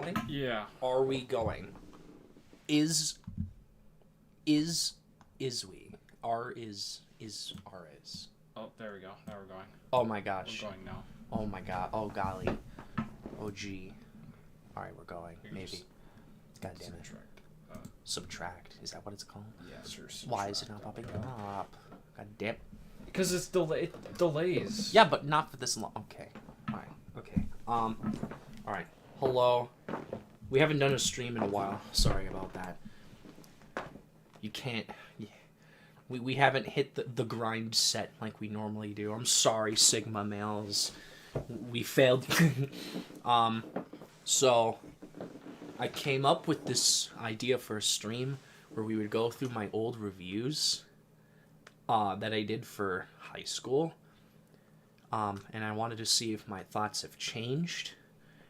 going? Yeah. Are we going? Is we? Are is are is. Oh, there we go. Now we're going. Oh my gosh. We're going now. Oh my god. Oh golly. Oh gee. Alright, we're going. Maybe. God damn it. Subtract. Is that what it's called? Yeah, sure. Why is it not popping up? God damn. Because it's delays. Yeah, but not for this long. Okay. Alright. Okay. Alright. Hello. We haven't done a stream in a while. Sorry about that. You can't... We haven't hit the grind set like we normally do. I'm sorry, Sigma males. We failed. So... I came up with this idea for a stream where we would go through my old reviews that I did for high school. And I wanted to see if my thoughts have changed.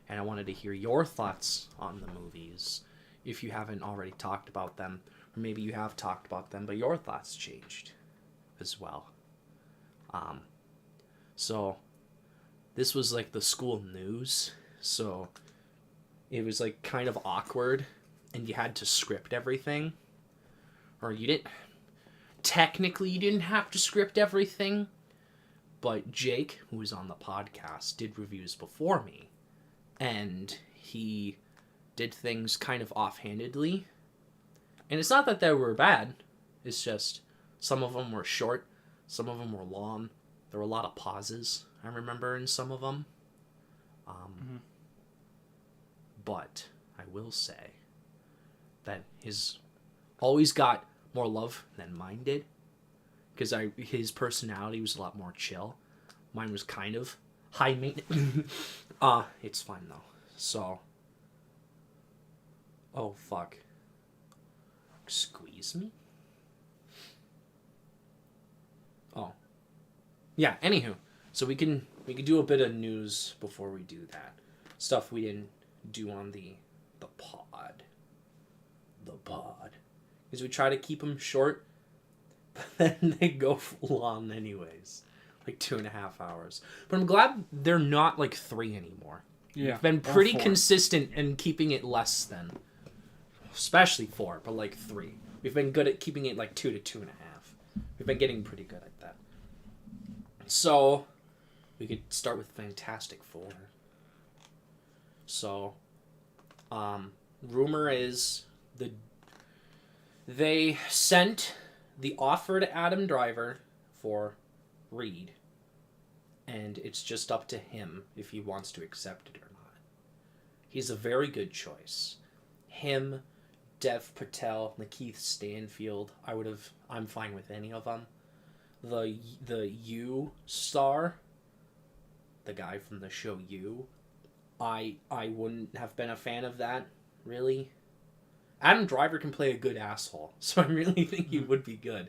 And I wanted to hear your thoughts on the movies, if you haven't already talked about them. Or maybe you have talked about them, but your thoughts changed as well. So, this was like the school news. So, it was like kind of awkward. And you had to script everything. Or you didn't... Technically, you didn't have to script everything. But Jake, who was on the podcast, did reviews before me. And he did things kind of offhandedly. And it's not that they were bad. It's just some of them were short. Some of them were long. There were a lot of pauses, I remember, in some of them. But I will say that his always got more love than mine did. Because his personality was a lot more chill. Mine was kind of high maintenance. It's fine though. So. Oh fuck. Squeeze me? Oh. Yeah, anywho. So we can do a bit of news before we do that. Stuff we didn't do on the pod. The pod. Because we try to keep them short, but then they go long anyways. Like 2.5 hours. But I'm glad they're not like 3 anymore. Yeah. We've been pretty consistent in keeping it less than, especially 4, but like 3. We've been good at keeping it like 2 to 2.5. We've been getting pretty good at that. So, we could start with Fantastic Four. So, rumor is they sent the offer to Adam Driver for Reed, and it's just up to him if he wants to accept it or not. He's a very good choice. Him, Dev Patel, Lakeith Stanfield, I'm fine with any of them. The You star, the guy from the show You, I wouldn't have been a fan of that, really. Adam Driver can play a good asshole, so I really think he would be good.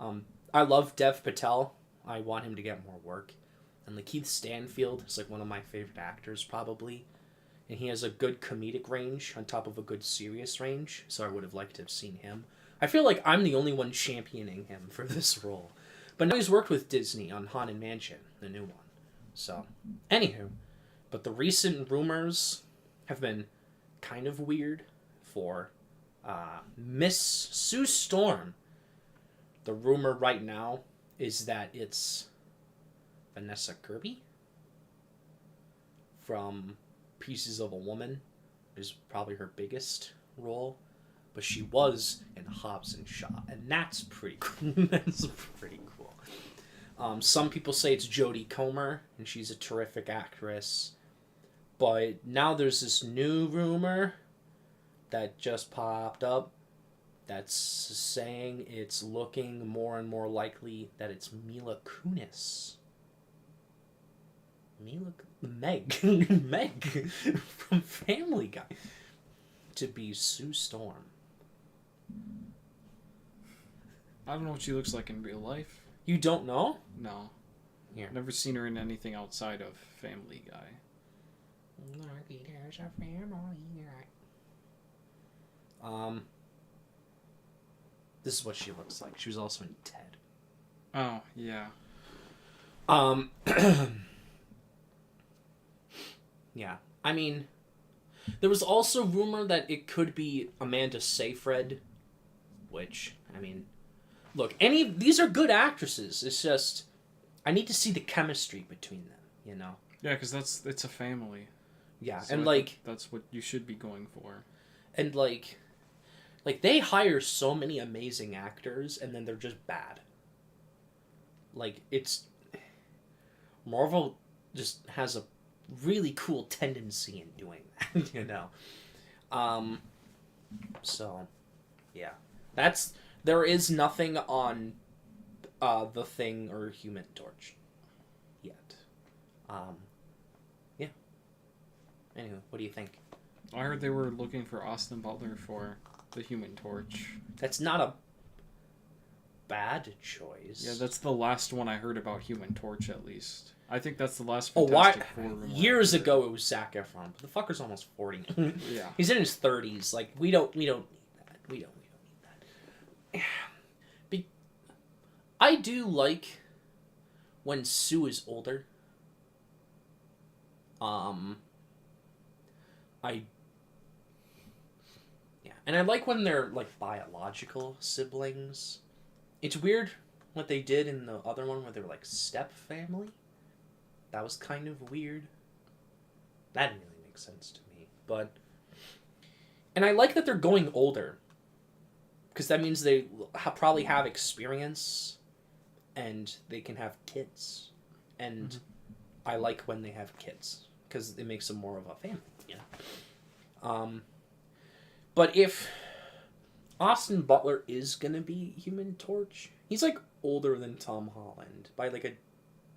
I love Dev Patel. I want him to get more work. And Lakeith Stanfield is like one of my favorite actors, probably. And he has a good comedic range on top of a good serious range, so I would have liked to have seen him. I feel like I'm the only one championing him for this role. But now he's worked with Disney on Haunted Mansion, the new one. So, anywho. But the recent rumors have been kind of weird for Miss Sue Storm. The rumor right now is that it's Vanessa Kirby from Pieces of a Woman. Is probably her biggest role. But she was in Hobbs and Shaw, and that's pretty cool. That's pretty cool. Some people say it's Jodie Comer, and she's a terrific actress. But now there's this new rumor that just popped up that's saying it's looking more and more likely that it's Mila Kunis. Meg from Family Guy to be Sue Storm. I don't know what she looks like in real life. You don't know? No. Here. Never seen her in anything outside of Family Guy. There's a Family Guy. This is what she looks like. She was also in Ted. Oh, yeah. Yeah. I mean, There was also rumor that it could be Amanda Seyfried, which, I mean, look, these are good actresses. It's just, I need to see the chemistry between them, you know? Yeah, because it's a family. Yeah, So and I like... think that's what you should be going for. And like, they hire so many amazing actors, and then they're just bad. Like, it's... Marvel just has a really cool tendency in doing that, you know? So, yeah. There is nothing on The Thing or Human Torch yet. Yeah. Anyway, what do you think? I heard they were looking for Austin Butler for the Human Torch. That's not a bad choice. Yeah, that's the last one I heard about Human Torch, at least. I think that's the last Oh, Fantastic Four rumor. Years ago it was Zac Efron, but the fucker's almost 40. Yeah. He's in his 30s. Like, we don't need that. We don't need that. I do like when Sue is older. And I like when they're, like, biological siblings. It's weird what they did in the other one where they were, like, step family. That was kind of weird. That didn't really make sense to me. But... And I like that they're going older. Because that means they probably have experience. And they can have kids. And I like when they have kids. Because it makes them more of a family, you know? But if Austin Butler is gonna be Human Torch, he's like older than Tom Holland by like a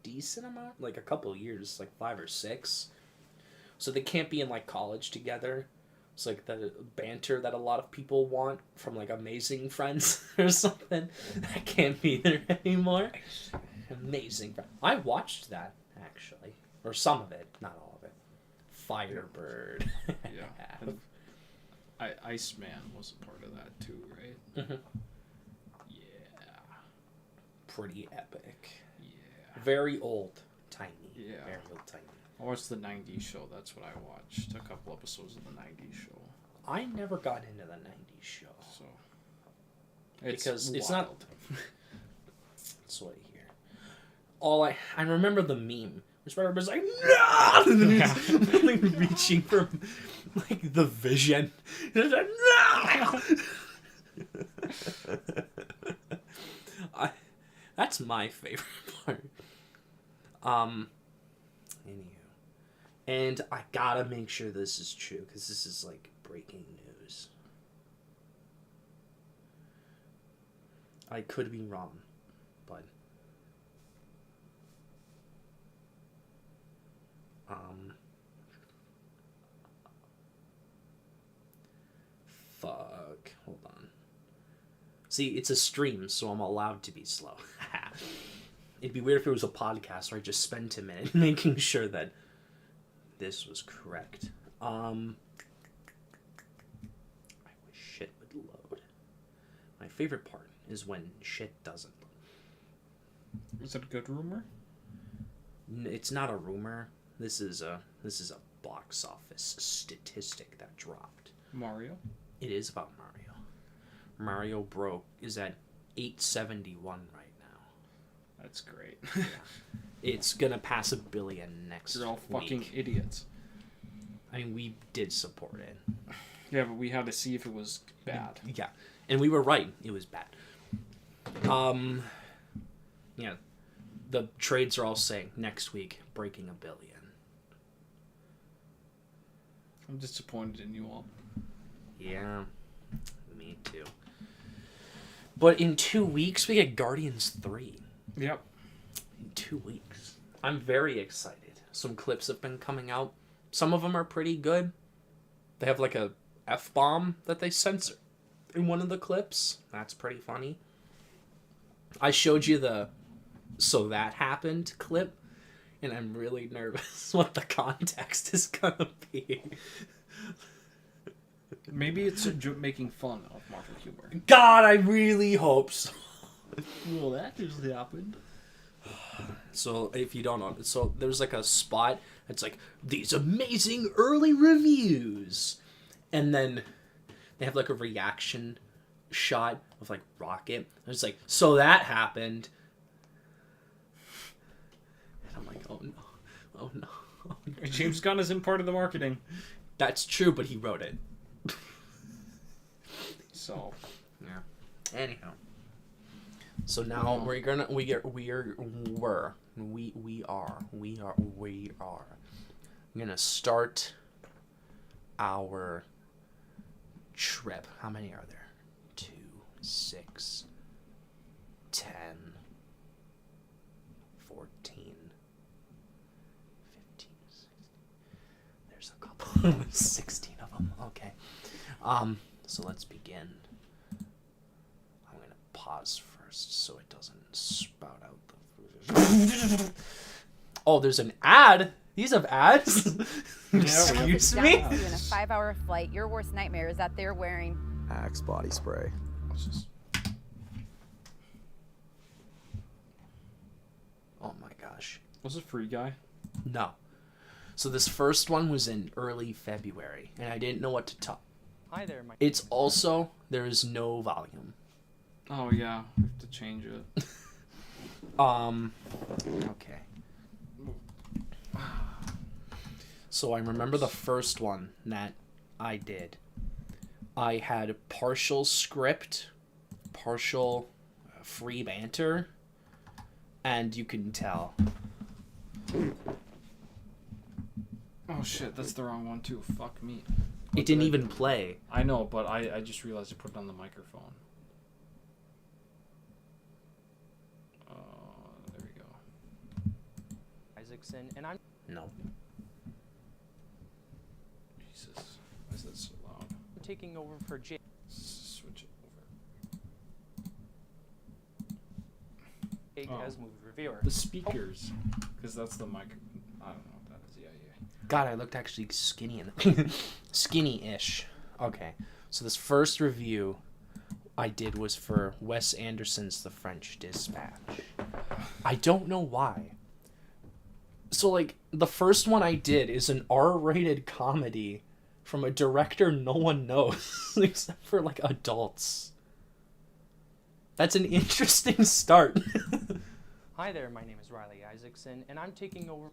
decent amount, like a couple of years, like 5 or 6. So they can't be in like college together. It's like the banter that a lot of people want from like Amazing Friends or something. That can't be there anymore. Amazing Friends. I watched that actually, or some of it, not all of it. Firebird. Yeah. Iceman was a part of that too, right? Mm-hmm. Yeah. Pretty epic. Yeah. Very old, tiny. Yeah. Very old, tiny. I watched the 90s show. That's what I watched. A couple episodes of the 90s show. I never got into the 90s show. So. Because it's wild. not... That's what I hear. I remember the meme. Which was like, no! And then he's like reaching for like the vision. And it's like, no! That's my favorite part. Anywho. And I gotta make sure this is true, because this is like breaking news. I could be wrong, but fuck. Hold on. See, it's a stream, so I'm allowed to be slow. It'd be weird if it was a podcast where I just spent a minute making sure that this was correct. I wish shit would load. My favorite part is when shit doesn't load. Was it a good rumor? It's not a rumor. This is a box office statistic that dropped. Mario? It is about Mario. Mario is at 871 right now. That's great. Yeah. It's gonna pass 1 billion next week. You're all fucking idiots. I mean, we did support it. Yeah, but we had to see if it was bad. Yeah, and we were right. It was bad. Yeah, the trades are all saying next week breaking 1 billion. I'm disappointed in you all. Yeah, me too. But in 2 weeks we get Guardians 3. Yep. In 2 weeks. I'm very excited. Some clips have been coming out. Some of them are pretty good. They have like a F-bomb that they censor in one of the clips. That's pretty funny. I showed you the "So That Happened" clip, and I'm really nervous what the context is gonna be. Maybe it's making fun of Marvel humor. God, I really hope so. Well, that just happened. So if you don't know, so there's like a spot It's like, these amazing early reviews. And then they have like a reaction shot of like Rocket. And it's like, so that happened. And I'm like, oh no. Oh no. Oh, no. James Gunn isn't part of the marketing. That's true, but he wrote it. So, yeah. Anyhow. So now we are gonna start our trip. How many are there? 2, 6, 10, 14, 15, 16. There's a couple. 16 of them. Okay. So let's begin. I'm gonna pause first so it doesn't spout out the. Oh, there's an ad. These have ads. Excuse me. In a 5-hour flight, your worst nightmare is that they're wearing Axe body spray. Oh my gosh. Was it Free Guy? No. So this first one was in early February, and I didn't know what to talk. Hi there, Mike. It's also, there is no volume. Oh yeah, we have to change it. Okay. So I remember the first one that I did. I had partial script, partial free banter, and you can tell. Oh shit, that's the wrong one too. Fuck me. It didn't even play. I know, but I just realized I put it on the microphone. There we go. Isaacson, and I'm No. Jesus, why is that so loud? taking over for Jake. Switch it over. As movie reviewer. The speakers, because that's the mic. I don't know what that is. Yeah. God, I looked actually skinny skinny-ish. Okay, so this first review I did was for Wes Anderson's The French Dispatch. I don't know why. So, like, the first one I did is an R-rated comedy from a director no one knows, except for, like, adults. That's an interesting start. Hi there, my name is Riley Isaacson, and I'm taking over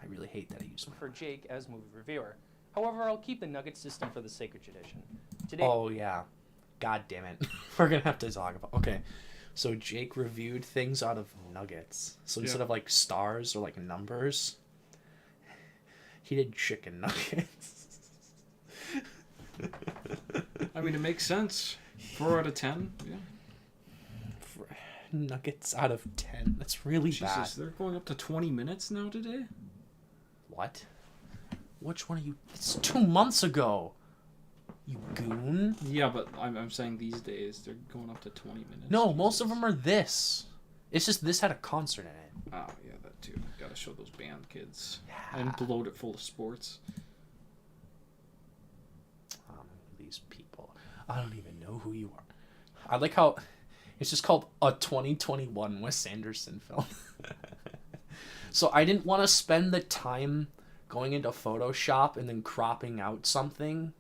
I really hate that I used my... for Jake as movie reviewer. However, I'll keep the nugget system for the sake of tradition. Today, Oh, yeah. God damn it. We're gonna have to talk about... Okay. So Jake reviewed things out of nuggets. So instead of, like, stars or, like, numbers, he did chicken nuggets. I mean, it makes sense. 4 out of 10. Yeah. Nuggets out of 10. That's really Jesus, bad. they're going up to 20 minutes now today. What? Which one are you... It's 2 months ago. You goon. Yeah, but I'm saying these days they're going up to 20 minutes. No, most of them are this. It's just this had a concert in it. Oh, yeah, that too. Gotta show those band kids. Yeah. And bloat it full of sports. These people. I don't even know who you are. I like how it's just called a 2021 Wes Anderson film. So I didn't want to spend the time going into Photoshop and then cropping out something.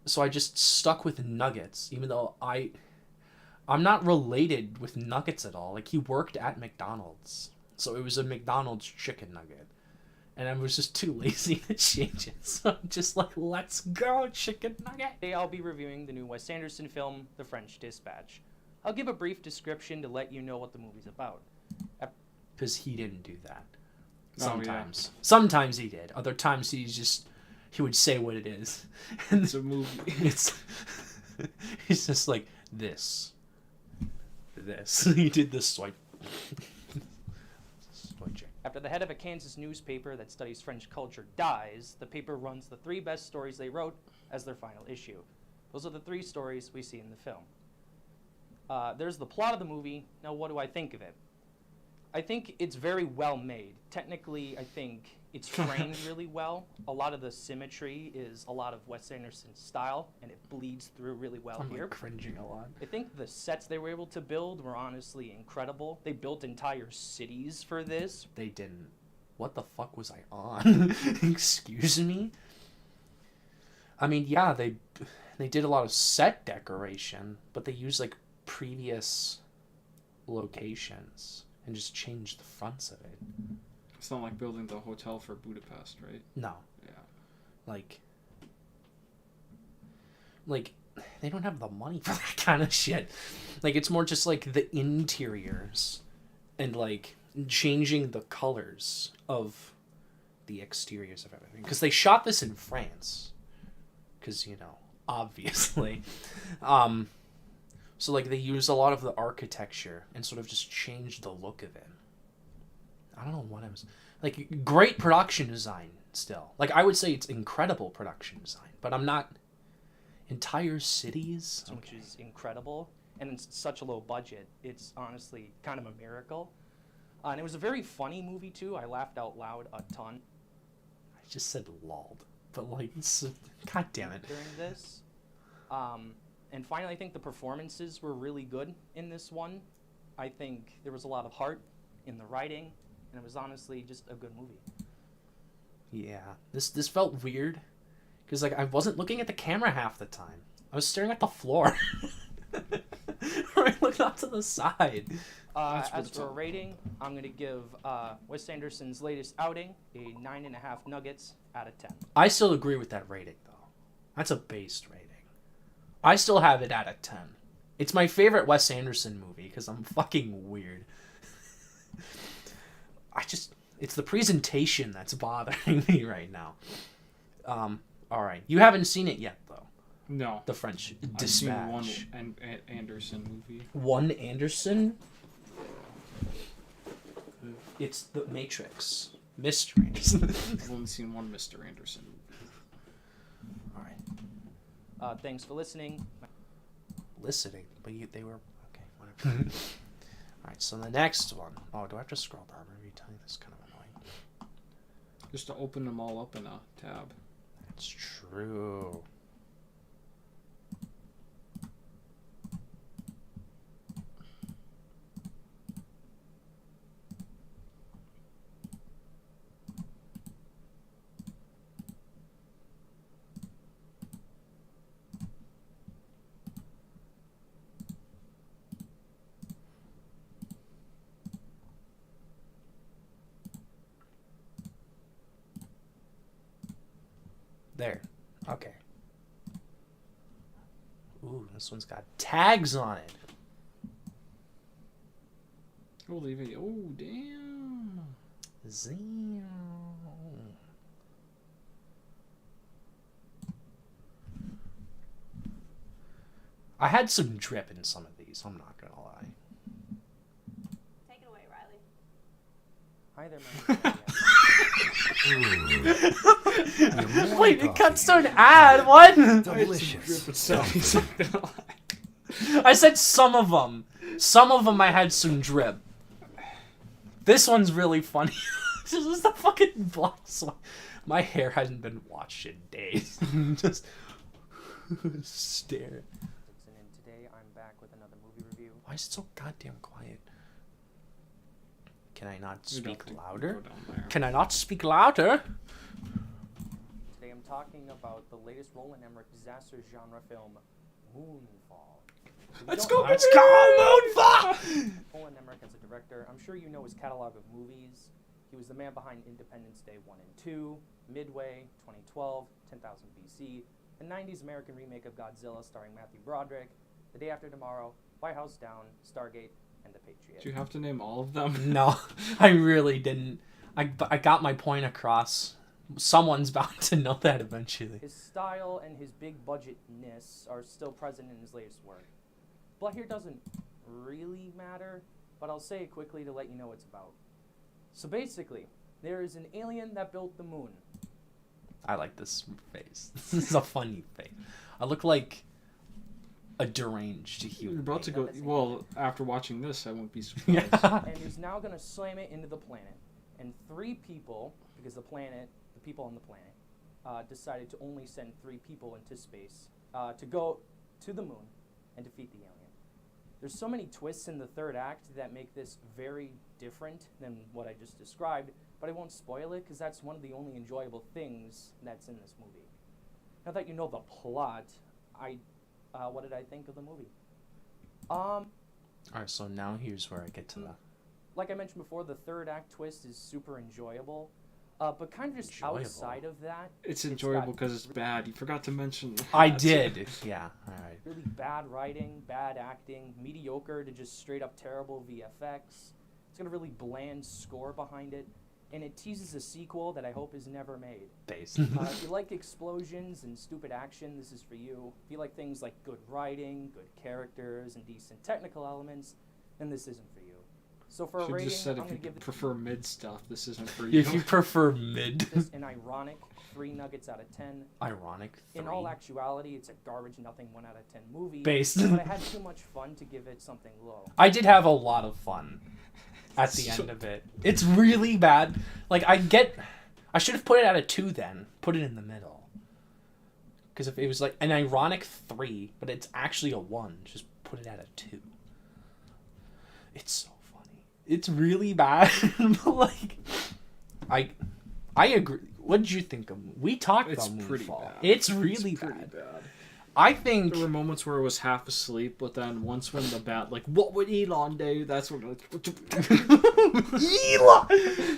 So I just stuck with nuggets, even though I'm not related with nuggets at all. Like, he worked at McDonald's. So it was a McDonald's chicken nugget. And I was just too lazy to change it. So I'm just like, let's go, chicken nugget. Today I'll be reviewing the new Wes Anderson film, The French Dispatch. I'll give a brief description to let you know what the movie's about. Because he didn't do that. Oh, Sometimes. Sometimes he did. Other times he would say what it is. And It's a movie. it's just like, this. He did this swipe. After the head of a Kansas newspaper that studies French culture dies, the paper runs the 3 best stories they wrote as their final issue. Those are the 3 stories we see in the film. There's the plot of the movie. Now, what do I think of it? I think it's very well made. Technically, I think it's framed really well. A lot of the symmetry is a lot of Wes Anderson's style, and it bleeds through really well I'm here. like cringing a lot. I think the sets they were able to build were honestly incredible. They built entire cities for this. They didn't. what the fuck was I on? Excuse me? I mean, yeah, they did a lot of set decoration, but they used, like, previous locations and just changed the fronts of it. It's not like building the hotel for Budapest, right? No. Yeah. Like, they don't have the money for that kind of shit. Like, it's more just, like, the interiors and, like, changing the colors of the exteriors of everything. Because they shot this in France. Because, you know, obviously. So, like, they use a lot of the architecture and sort of just change the look of it. I don't know what I was... Like, great production design still. Like, I would say it's incredible production design. But I'm not... Entire cities? Which is incredible. And it's such a low budget. It's honestly kind of a miracle. And it was a very funny movie, too. I laughed out loud a ton. I just said lolled. But, like, god damn it. During this. And finally, I think the performances were really good in this one. I think there was a lot of heart in the writing, and it was honestly just a good movie. Yeah. This felt weird, because, like, I wasn't looking at the camera half the time. I was staring at the floor. Or I looked off to the side. As for a rating, I'm going to give Wes Anderson's latest outing a 9.5 nuggets out of 10. I still agree with that rating, though. That's a based rating. I still have it at a 10. It's my favorite Wes Anderson movie because I'm fucking weird. It's the presentation that's bothering me right now. Alright. You haven't seen it yet, though. No. The French I've Dispatch. seen one Anderson movie. One Anderson? It's The Matrix. Mr. Anderson. I've only seen one Mr. Anderson movie. Alright. Thanks for listening. Listening? But they were... Okay, whatever. Alright, so the next one... Oh, do I have to scroll down every time? That's kind of annoying. Just to open them all up in a tab. That's true. There. Okay. Ooh, this one's got tags on it. Holy video. Oh, damn. Zing. I had some drip in some of these, I'm not gonna lie. Take it away, Riley. Hi there, man. Wait, it cuts to an ad. What? Delicious. I said some of them. Some of them I had some drip. This one's really funny. This is the fucking black swan. My hair hasn't been washed in days. Just stare. And today I'm back with another movie review. Why is it so goddamn quiet? Can I not You'd have speak to louder? go down there. Can I not speak louder? Today I'm talking about the latest Roland Emmerich disaster genre film, Moonfall. Let's go, Moonfall! Roland Emmerich as a director, I'm sure you know his catalog of movies. He was the man behind Independence Day 1 and 2, Midway, 2012, 10,000 BC, the 90s American remake of Godzilla starring Matthew Broderick, The Day After Tomorrow, White House Down, Stargate, and The Patriot. Do you have to name all of them? No, I really didn't. I got my point across. Someone's bound to know that eventually. His style and his big budgetness are still present in his latest work. But here doesn't really matter, but I'll say it quickly to let you know what it's about. So basically, there is an alien that built the moon. I like this face. This is a funny face. I look like a deranged human. You're about to go... being. Well, after watching this, I won't be surprised. Yeah. And he's now going to slam it into the planet. And 3 people, because the people on the planet, decided to only send 3 people into space to go to the moon and defeat the alien. There's so many twists in the third act that make this very different than what I just described but I won't spoil it because that's one of the only enjoyable things that's in this movie. Now that you know the plot, what did I think of the movie? All right, so now here's where I get to the Like I mentioned before, the third act twist is super enjoyable. But kind of just Enjoyable. outside of that, It's got enjoyable because it's bad. You forgot to mention. I that. did. Yeah. All right. really bad writing, bad acting, mediocre to just straight up terrible VFX. It's got a really bland score behind it, and it teases a sequel that I hope is never made. Base. If you like explosions and stupid action, this is for you. If you like things like good writing, good characters, and decent technical elements, then this isn't for you. So for a Should rating, just said I'm if going you to give prefer mid stuff, this isn't for you. If you prefer mid. this an ironic 3 nuggets out of 10. Ironic. 3. In all actuality, it's a garbage nothing 1 out of 10 movie. Based. But I had too much fun to give it something low. I did have a lot of fun at the end of it. It's really bad. Like, I should have put it at a 2 then. Put it in the middle. Because if it was like an ironic 3, but it's actually a 1, just put it at a 2. It's so funny. It's really bad. But like, I agree. What did you think of? We talked It's about pretty Moonfall. bad. It's really pretty bad. bad. I think There were moments where I was half asleep, but then once when the bat, like, what would Elon do? That's when Elon.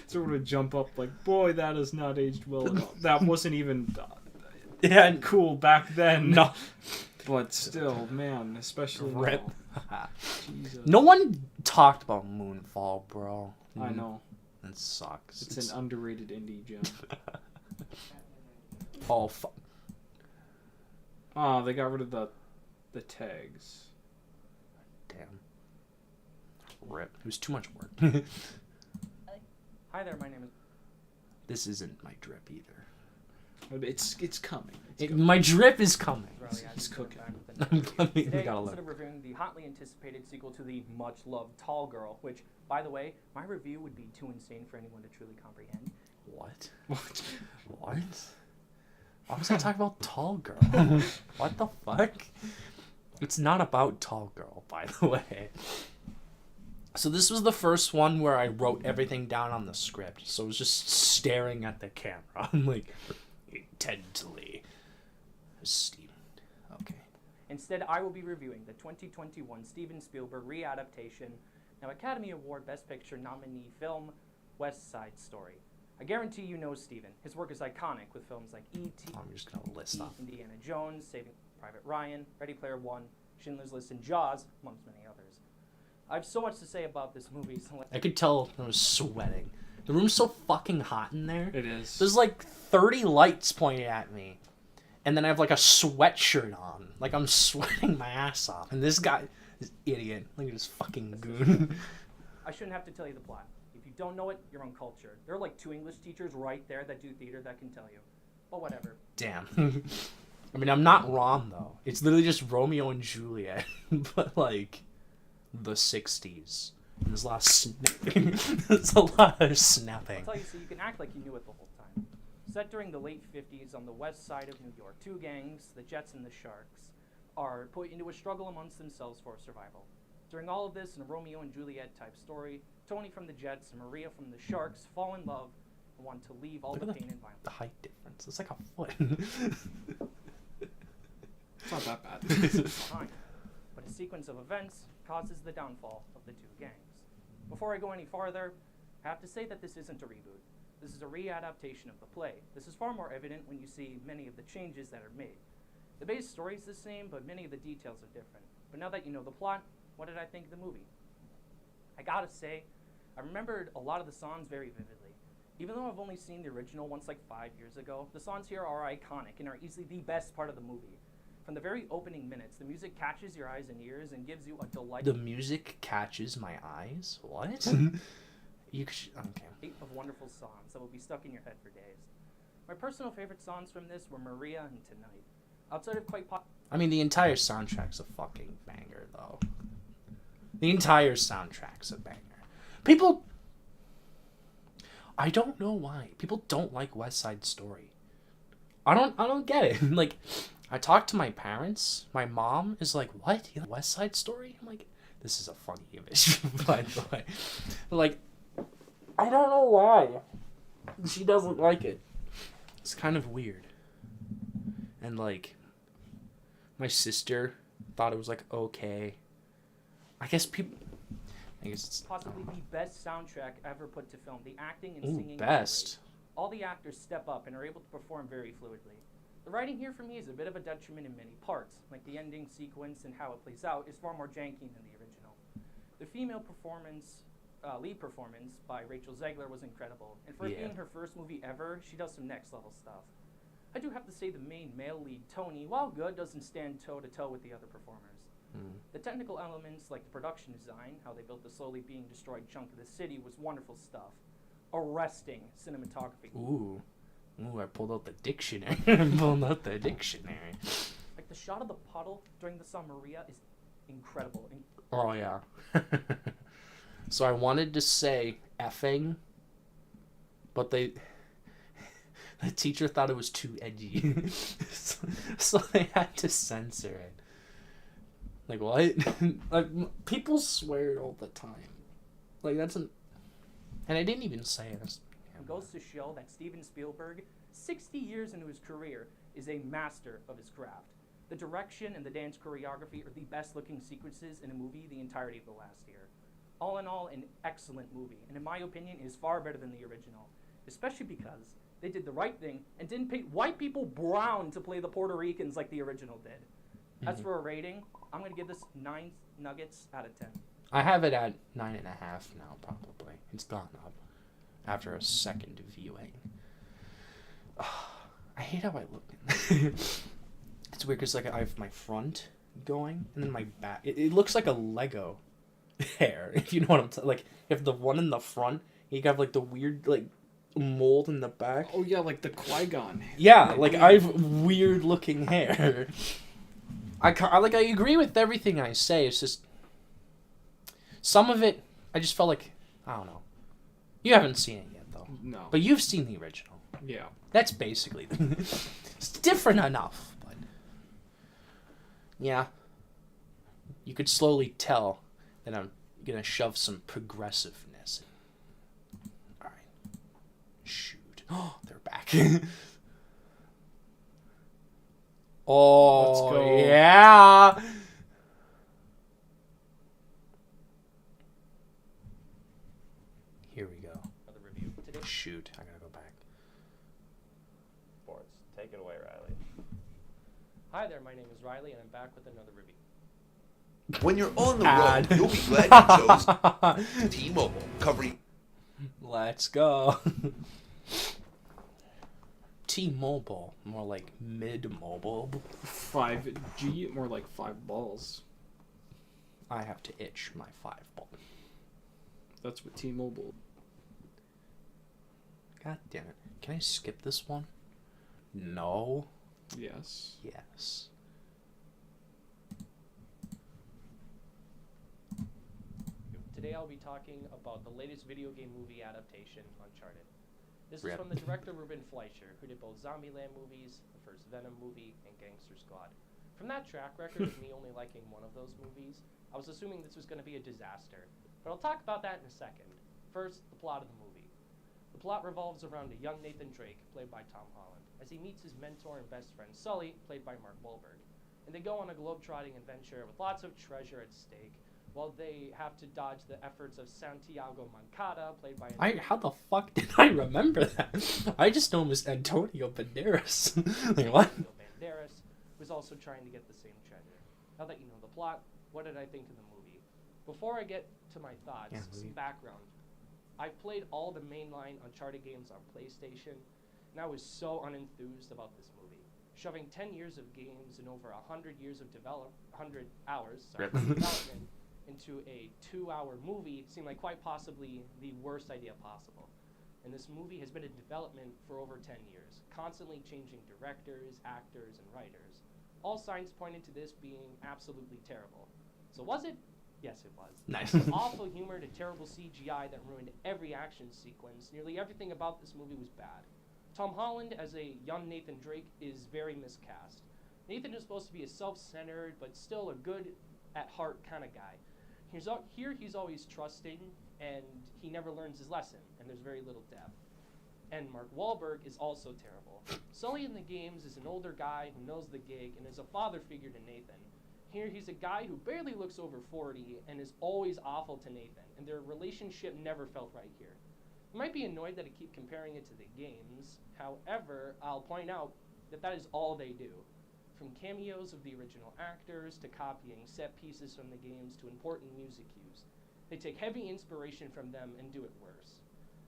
sort of jump up, like, boy, that has not aged well at all. That wasn't even Yeah, cool back then. no. But still, man, especially Rip. now. Jesus. No one talked about Moonfall, bro. I know. It sucks. It's an underrated indie gem. Oh, fuck. Oh, they got rid of the tags. Damn. Rip. It was too much work. Hi there, my name is... This isn't my drip either. It's coming. My drip is coming. He's cooking. I'm glad we Today, got a instead look. of reviewing the hotly anticipated sequel to the much-loved Tall Girl, which, by the way, my review would be too insane for anyone to truly comprehend. What? What? What? Why was I talking about Tall Girl? What the fuck? It's not about Tall Girl, by the way. So this was the first one where I wrote everything down on the script. So I was just staring at the camera. I'm like, intently. Steven. Okay. Instead, I will be reviewing the 2021 Steven Spielberg readaptation, now Academy Award Best Picture nominee film, West Side Story. I guarantee you know Steven. His work is iconic with films like E.T., I'm just going to list off. Indiana Jones, Saving Private Ryan, Ready Player One, Schindler's List, and Jaws, amongst many others. I have so much to say about this movie, so let's... I could tell I was sweating. The room's so fucking hot in there. It is. There's like 30 lights pointed at me. And then I have like a sweatshirt on. Like I'm sweating my ass off. And this guy, this idiot, look at this fucking goon. I shouldn't have to tell you the plot. If you don't know it, you're uncultured. There are like 2 English teachers right there that do theater that can tell you. But whatever. Damn. I mean, I'm not wrong though. It's literally just Romeo and Juliet. But like the 60s. And there's a lot of snapping. There's a lot of snapping. I'll tell you so you can act like you knew it the whole time. Set during the late 50s on the west side of New York, 2 gangs, the Jets and the Sharks, are put into a struggle amongst themselves for survival. During all of this, in a Romeo and Juliet type story, Tony from the Jets and Maria from the Sharks fall in love and want to leave all Look the at pain and violence. The height difference. It's like a foot. It's not that bad. behind. But a sequence of events causes the downfall of the 2 gangs. Before I go any farther, I have to say that this isn't a reboot. This is a readaptation of the play. This is far more evident when you see many of the changes that are made. The base story is the same, but many of the details are different. But now that you know the plot, what did I think of the movie? I gotta say, I remembered a lot of the songs very vividly. Even though I've only seen the original once like 5 years ago, the songs here are iconic and are easily the best part of the movie. From the very opening minutes, the music catches your eyes and ears and gives you a delightful... The music catches my eyes? What? Okay. of wonderful songs that will be stuck in your head for days. My personal favorite songs from this were Maria and Tonight. Outside of quite pop... I mean, the entire soundtrack's a fucking banger, though. The entire soundtrack's a banger. People... I don't know why. People don't like West Side Story. I don't get it. Like, I talked to my parents. My mom is like, what? You know West Side Story? I'm like, this is a funny image, by the way. But like, I don't know why. She doesn't like it. It's kind of weird. And, like, my sister thought it was, like, okay. I guess it's... Possibly the best soundtrack ever put to film. The acting and Ooh, singing. best. All the actors step up and are able to perform very fluidly. The writing here for me is a bit of a detriment in many parts, like the ending sequence and how it plays out is far more janky than the original. The female performance, lead performance by Rachel Zegler was incredible, and for it being her first movie ever, she does some next level stuff. I do have to say the main male lead, Tony, while good, doesn't stand toe to toe with the other performers. The technical elements like the production design, how they built the slowly being destroyed chunk of the city was wonderful stuff. Arresting cinematography. Ooh, I pulled out the dictionary. Like the shot of the puddle during the São Maria is incredible. Oh, yeah. So I wanted to say effing, but the teacher thought it was too edgy. so they had to censor it. Like, what? Like, people swear all the time. Like, that's an... And I didn't even say it. It goes to show that Steven Spielberg, 60 years into his career, is a master of his craft. The direction and the dance choreography are the best looking sequences in a movie the entirety of the last year. All in all, an excellent movie, and in my opinion, is far better than the original, especially because they did the right thing and didn't paint white people brown to play the Puerto Ricans like the original did. As for a rating, I'm going to give this 9 nuggets out of 10. I have it at 9.5 now, probably. It's gone up after a second viewing. I hate how I look. It's weird because like I have my front going and then my back. It looks like a Lego hair, if you know what I'm saying. Like you have the one in the front, you have like the weird like mold in the back. Oh yeah, like the Qui-Gon. Yeah, like I have weird looking hair. I agree with everything I say. It's just some of it I just felt like I don't know. You haven't seen it yet though. No. But you've seen the original. Yeah. That's basically it's different enough, but yeah. You could slowly tell that I'm gonna shove some progressiveness in. Alright. Shoot. Oh, they're back. Oh, let's go. Yeah. Here we go. Another review today. Shoot, I gotta go back. Sports. Take it away, Riley. Hi there, my name is Riley, and I'm back with another review. When you're on the Ad. road, you'll be glad you chose T-Mobile, covering... Let's go. T-Mobile, more like mid-mobile. 5G, more like 5 balls. I have to itch my 5 ball. That's what T-Mobile. God damn it. Can I skip this one? No. Yes. Yes. Today I'll be talking about the latest video game movie adaptation, Uncharted. This is Rip. from the director Ruben Fleischer, who did both Zombieland movies, the first Venom movie, and Gangster Squad. From that track record of me only liking one of those movies, I was assuming this was going to be a disaster. But I'll talk about that in a second. First, the plot of the movie. The plot revolves around a young Nathan Drake, played by Tom Holland, as he meets his mentor and best friend Sully, played by Mark Wahlberg. And they go on a globe-trotting adventure with lots of treasure at stake, while they have to dodge the efforts of Santiago Moncada, played by... How the fuck did I remember that? I just know him as Antonio Banderas. Like, what? Banderas, who's also trying to get the same treasure. Now that you know the plot, what did I think of the movie? Before I get to my thoughts, some background. I've played all the mainline Uncharted games on PlayStation, and I was so unenthused about this movie. Shoving 10 years of games and over 100 years of 100 hours development into a 2-hour movie seemed like quite possibly the worst idea possible. And this movie has been in development for over 10 years, constantly changing directors, actors, and writers. All signs pointed to this being absolutely terrible. So was it? Yes, it was. Nice. From awful humor to terrible CGI that ruined every action sequence, nearly everything about this movie was bad. Tom Holland as a young Nathan Drake is very miscast. Nathan is supposed to be a self-centered, but still a good at heart kind of guy. He's always trusting, and he never learns his lesson, and there's very little depth. and Mark Wahlberg is also terrible. Sully in the games is an older guy who knows the gig and is a father figure to Nathan. Here he's a guy who barely looks over 40 and is always awful to Nathan, and their relationship never felt right here. You might be annoyed that I keep comparing it to the games. However, I'll point out that that is all they do. From cameos of the original actors to copying set pieces from the games to important music cues. They take heavy inspiration from them and do it worse,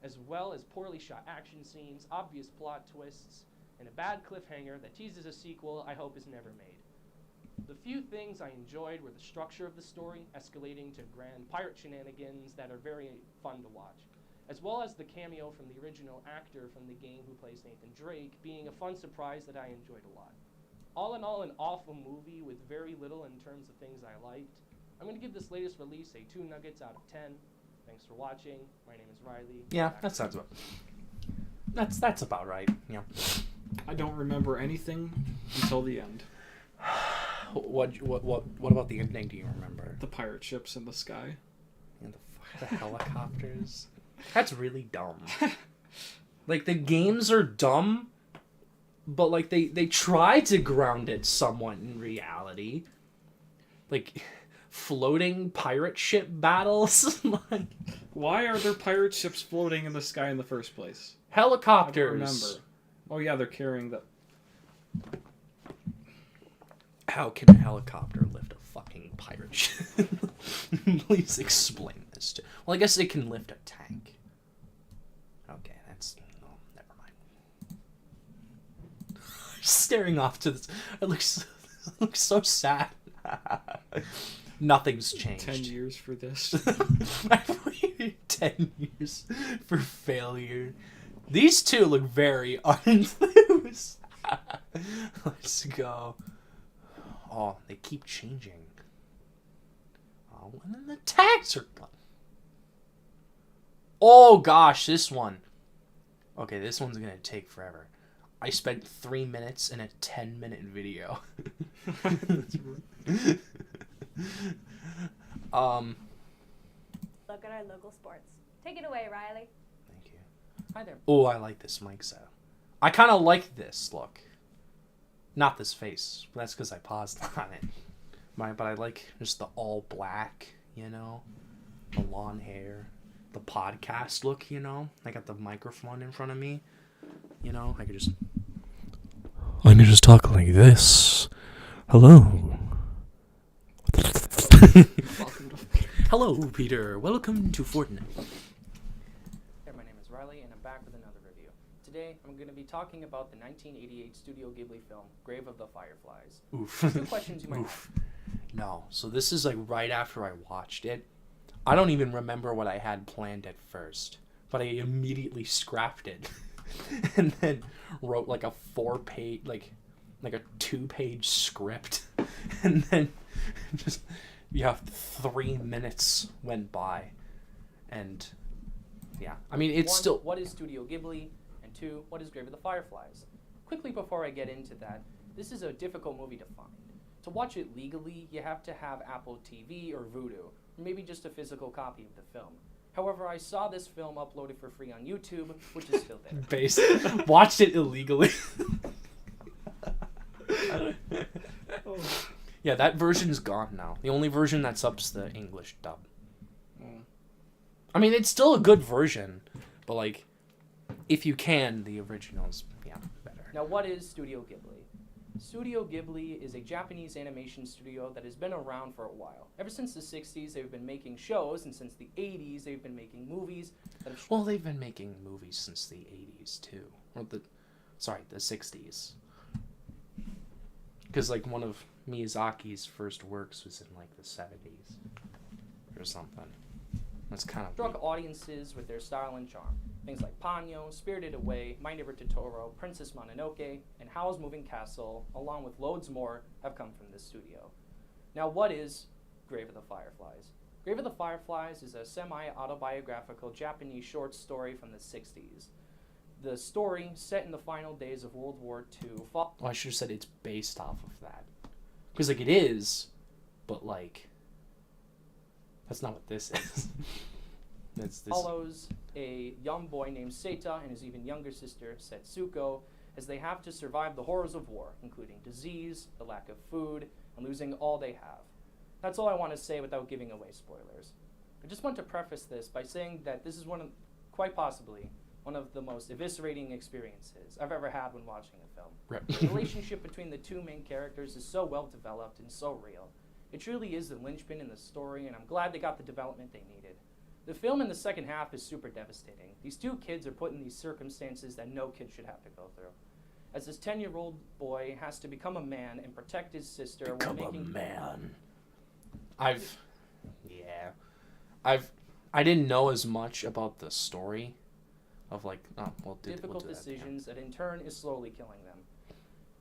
as well as poorly shot action scenes, obvious plot twists, and a bad cliffhanger that teases a sequel I hope is never made. The few things I enjoyed were the structure of the story, escalating to grand pirate shenanigans that are very fun to watch, as well as the cameo from the original actor from the game who plays Nathan Drake being a fun surprise that I enjoyed a lot. All in all, an awful movie with very little in terms of things I liked. I'm going to give this latest release a 2 nuggets out of 10. Thanks for watching. My name is Riley. Yeah, that sounds about. That's about right. Yeah. I don't remember anything until the end. What about the ending? Do you remember? The pirate ships in the sky. And the helicopters. That's really dumb. Like, the games are dumb, but like they try to ground it somewhat in reality. Like, floating pirate ship battles. Like, Why are there pirate ships floating in the sky in the first place? helicopters. I don't remember. Oh yeah, they're carrying the. How can a helicopter lift a fucking pirate ship? Please explain this to. Well, I guess it can lift a tank. Okay, that's. Oh, never mind. Staring off to this. It looks so sad. Nothing's changed. 10 years for this. I've waited 10 years for failure. These two look very unenthused. Let's go. Oh, they keep changing. Oh, and then the tags are gone. Oh gosh, this one. Okay, this one's gonna take forever. I spent 3 minutes in a 10-minute video. Look at our local sports. Take it away, Riley. Thank you. Hi there. Oh, I like this mic set. I kind of like this look. Not this face, but that's because I paused on it. But I like just the all black, you know, the long hair, the podcast look, you know. I got the microphone in front of me, you know. I could just. Let me just talk like this. Hello. Hello, Peter. Welcome to Fortnite. Hey, my name is Riley, and I'm back with another review. Today, I'm going to be talking about the 1988 Studio Ghibli film, Grave of the Fireflies. Oof. Two questions you might have. No, so this is like right after I watched it. I don't even remember what I had planned at first, but I immediately scrapped it and then wrote like a 4-page, like a 2-page script, and then just 3 minutes went by, and yeah, I mean it's One, still. what is Studio Ghibli? And 2, what is Grave of the Fireflies? Quickly before I get into that, this is a difficult movie to find. To watch it legally, you have to have Apple TV or Vudu, or maybe just a physical copy of the film. However, I saw this film uploaded for free on YouTube, which is still there. Watched it illegally. Yeah, that version is gone now. The only version that's up's the English dub. I mean, it's still a good version, but like, if you can, the original's better. Now, what is Studio Ghibli? Studio Ghibli is a Japanese animation studio that has been around for a while. Ever since the 60s, they've been making shows, and since the 80s, they've been making movies. Well, they've been making movies since the 80s, too. Or the 60s. Because, like, one of Miyazaki's first works was in, like, the 70s. Or something. That's kind of... struck audiences with their style and charm. Things like Ponyo, Spirited Away, My Neighbor Totoro, Princess Mononoke, and Howl's Moving Castle, along with loads more, have come from this studio. Now, what is Grave of the Fireflies? Grave of the Fireflies is a semi-autobiographical Japanese short story from the 60s. The story, set in the final days of World War II... Well, I should have said it's based off of that. Because, like, it is, but, like... That's not what this is. This. Follows a young boy named Seita and his even younger sister, Setsuko, as they have to survive the horrors of war, including disease, the lack of food, and losing all they have. That's all I want to say without giving away spoilers. I just want to preface this by saying that this is quite possibly, one of the most eviscerating experiences I've ever had when watching a film. The relationship between the two main characters is so well developed and so real. It truly is the linchpin in the story, and I'm glad they got the development they needed. The film in the second half is super devastating. These two kids are put in these circumstances that no kid should have to go through. As this 10-year-old boy has to become a man and protect his sister while making... I didn't know as much about the story of difficult decisions that in turn is slowly killing them.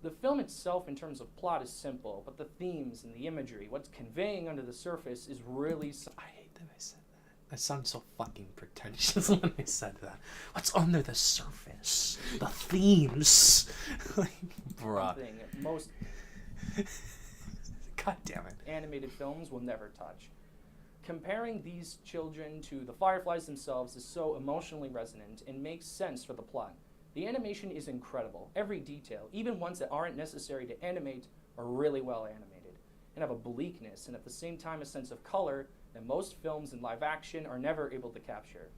The film itself in terms of plot is simple, but the themes and the imagery, what's conveying under the surface is really... I hate that I said that. I sound so fucking pretentious when I said that. What's under the surface? The themes. Like, bruh. Something most God damn it. animated films will never touch. Comparing these children to the Fireflies themselves is so emotionally resonant and makes sense for the plot. The animation is incredible. Every detail, even ones that aren't necessary to animate, are really well animated and have a bleakness and at the same time a sense of color that most films in live action are never able to capture.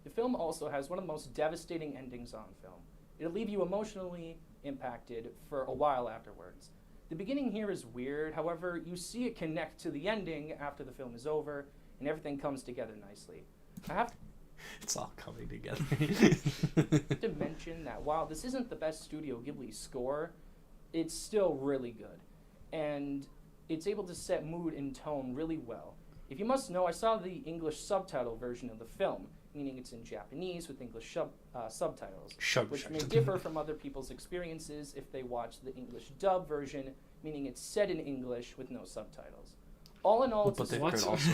The film also has one of the most devastating endings on film. It'll leave you emotionally impacted for a while afterwards. The beginning here is weird, however, you see it connect to the ending after the film is over, and everything comes together nicely. I have It's all coming together. to mention that while this isn't the best Studio Ghibli score, it's still really good. And it's able to set mood and tone really well. If you must know, I saw the English subtitle version of the film, meaning it's in Japanese with English subtitles, which may differ from other people's experiences if they watch the English dub version, meaning it's set in English with no subtitles. All in all, it's but there could also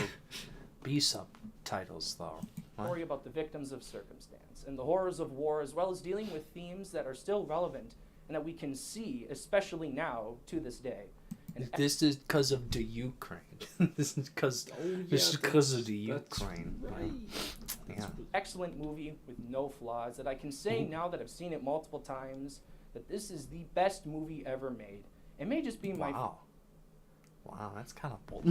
be subtitles, though. story about the victims of circumstance and the horrors of war, as well as dealing with themes that are still relevant and that we can see, especially now, to this day. And this is because of the Ukraine. This is because of the Ukraine. Right. Yeah. excellent movie with no flaws that I can say now that I've seen it multiple times that this is the best movie ever made. It may just be my Wow, that's kind of bold.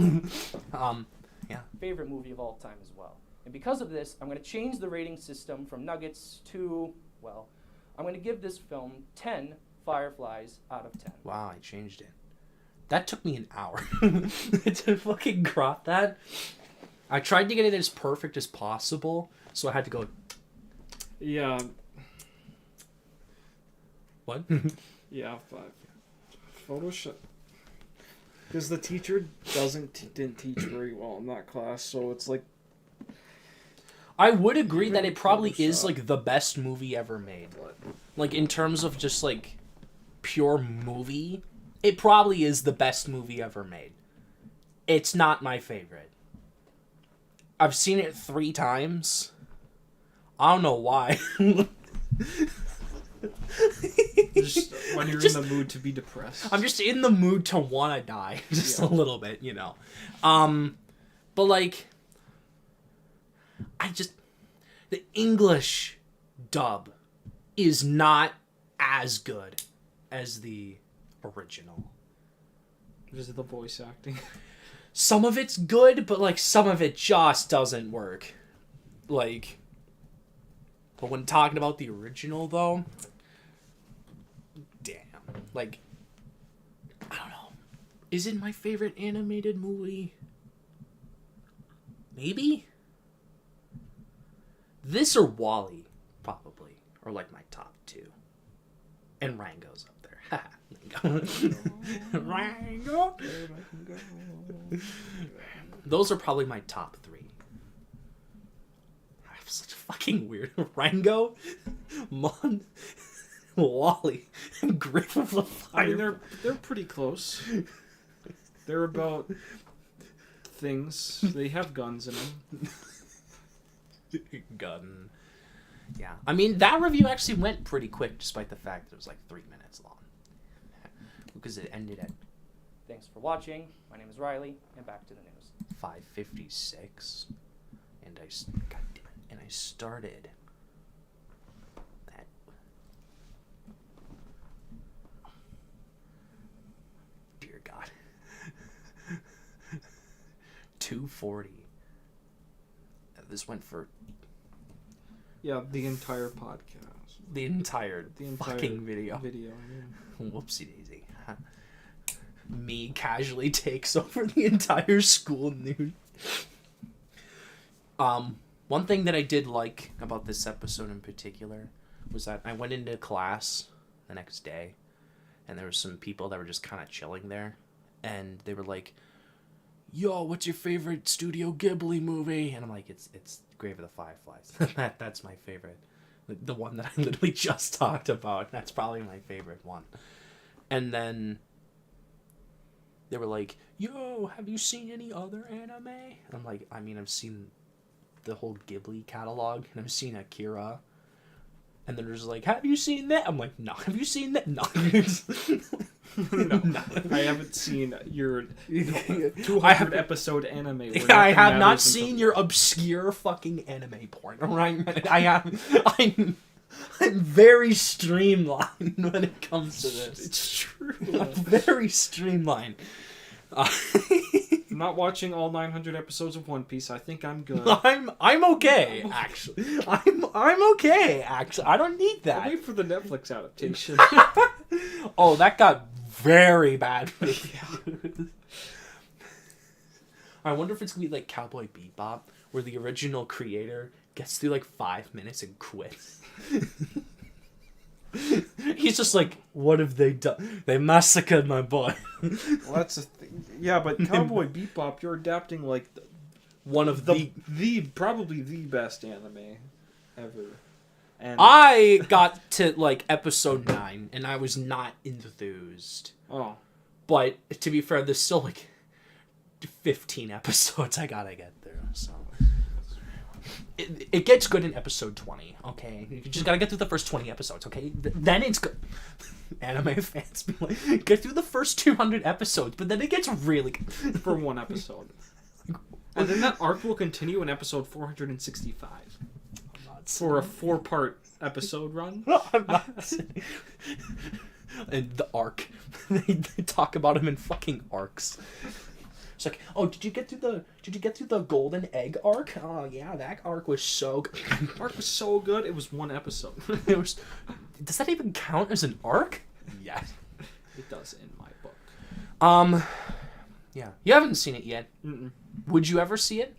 Yeah. favorite movie of all time as well. And because of this, I'm going to change the rating system from nuggets to, well, I'm going to give this film 10 Fireflies out of 10. Wow, I changed it. That took me an hour to fucking crop that. I tried to get it as perfect as possible, so I had to go. Yeah. What? Yeah, 5. Photoshop. Because the teacher didn't teach very well in that class, so it's like... I would agree that it probably is Photoshop. like the best movie ever made. Like in terms of just like pure movie, it probably is the best movie ever made. It's not my favorite. I've seen it 3 times. I don't know why. Just when you're in the mood to be depressed. I'm just in the mood to want to die. Just a little bit, you know. But like, the English dub is not as good as the original. Just the voice acting. Some of it's good, but like some of it just doesn't work. Like, but when talking about the original though, damn. Like, I don't know. Is it my favorite animated movie? Maybe? This or WALL-E, probably. Or like my top 2. And Rango's up there. Rango. Those are probably my top 3. I have such fucking weird. Rango, Mon, WALL-E, and Grave of the Fire. I mean, they're pretty close. They're about things. They have guns in them. Gun. Yeah. I mean, that review actually went pretty quick, despite the fact that it was like 3 minutes long. Because it ended at Thanks for watching. My name is Riley, and back to the news. 5:56. And God damn it. and I started that. Dear God. 240. This went for Yeah, the entire podcast. the entire fucking video. Video, yeah. Whoopsie daisy. Me casually takes over the entire school news. One thing that I did like about this episode in particular was that I went into class the next day, and there were some people that were just kind of chilling there, and they were like, "Yo, what's your favorite Studio Ghibli movie?" And I'm like, "It's Grave of the Fireflies." That's my favorite. The one that I literally just talked about. That's probably my favorite one. And then they were like, "Yo, have you seen any other anime?" And I'm like, I mean, I've seen the whole Ghibli catalog, and I've seen Akira. And then they're just like, "Have you seen that?" I'm like, "No." "Have you seen that?" "No." No, I haven't seen your 200 episode anime. Where I have nothing not matters seen until- your obscure fucking anime porn, alright? I'm very streamlined when it comes to this. It's true. I'm very streamlined. I'm not watching all 900 episodes of One Piece. I think I'm good. I'm okay, actually. I'm okay, actually. I don't need I'll that. wait for the Netflix adaptation. Oh, that got very bad. I wonder if it's gonna be like Cowboy Bebop, where the original creator gets through like 5 minutes and quits. He's just like, "What have they done? They massacred my boy." Well, that's the thing. Yeah, but Cowboy Bebop, you're adapting like One of the probably the best anime ever. And I got to like episode 9 and I was not enthused. oh, But to be fair, there's still like 15 episodes I gotta get through, so it gets good in episode 20. Okay, you just gotta get through the first 20 episodes. Okay, then it's good. Anime fans be like, get through the first 200 episodes, but then it gets really good. for one episode. And then that arc will continue in episode 465 for a 4-part episode run. I'm not saying. And the arc, they talk about him in fucking arcs. It's like, "Oh, did you get through the golden egg arc? Oh yeah, that arc was so good." Arc was so good. It was one episode. It was. Does that even count as an arc? Yeah. It does in my book. Yeah. You haven't seen it yet. Mm-mm. Would you ever see it?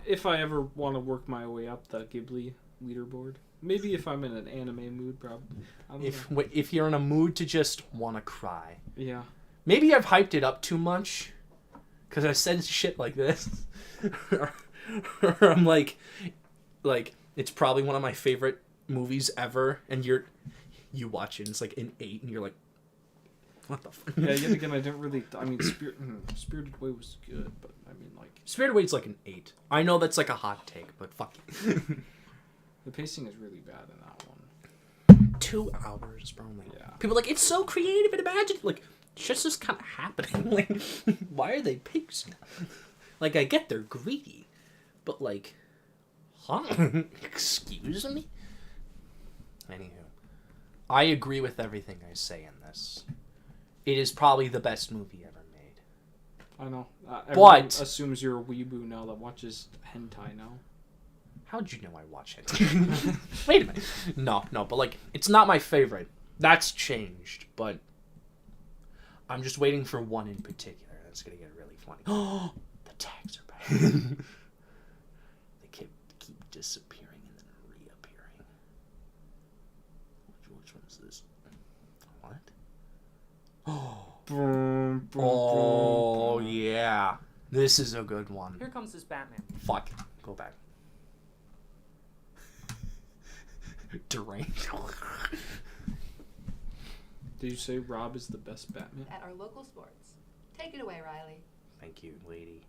If I ever want to work my way up the Ghibli leaderboard, maybe if I'm in an anime mood, probably. I don't know. If you're in a mood to just want to cry. Yeah. Maybe I've hyped it up too much. Because I said shit like this. Or I'm like, it's probably one of my favorite movies ever. And you watch it and it's like an 8 and you're like, what the fuck? Yeah, yet again, I didn't really... I mean, Spirited Away was good, but I mean, like... Spirited Away's like an 8. I know that's like a hot take, but fuck you. The pacing is really bad in that one. 2 hours, bro. Like, Yeah. people are like, it's so creative and imaginative. Like, shit's just kind of happening. Like, why are they pigs now? Like, I get they're greedy, but like, huh? Excuse me? Anywho, I agree with everything I say in this. It is probably the best movie ever made. I know. Everyone But assumes you're a weeboo now that watches hentai now. how'd you know I watch it? Wait a minute. No, but like, it's not my favorite. That's changed, but I'm just waiting for one in particular that's gonna get really funny. Oh, the tags are back. They keep disappearing and then reappearing. Which one's this? What? Oh yeah, this is a good one. Here comes this Batman. Fuck. Go back. Deranged. Did you say Rob is the best Batman? At our local sports. Take it away, Riley. Thank you, lady.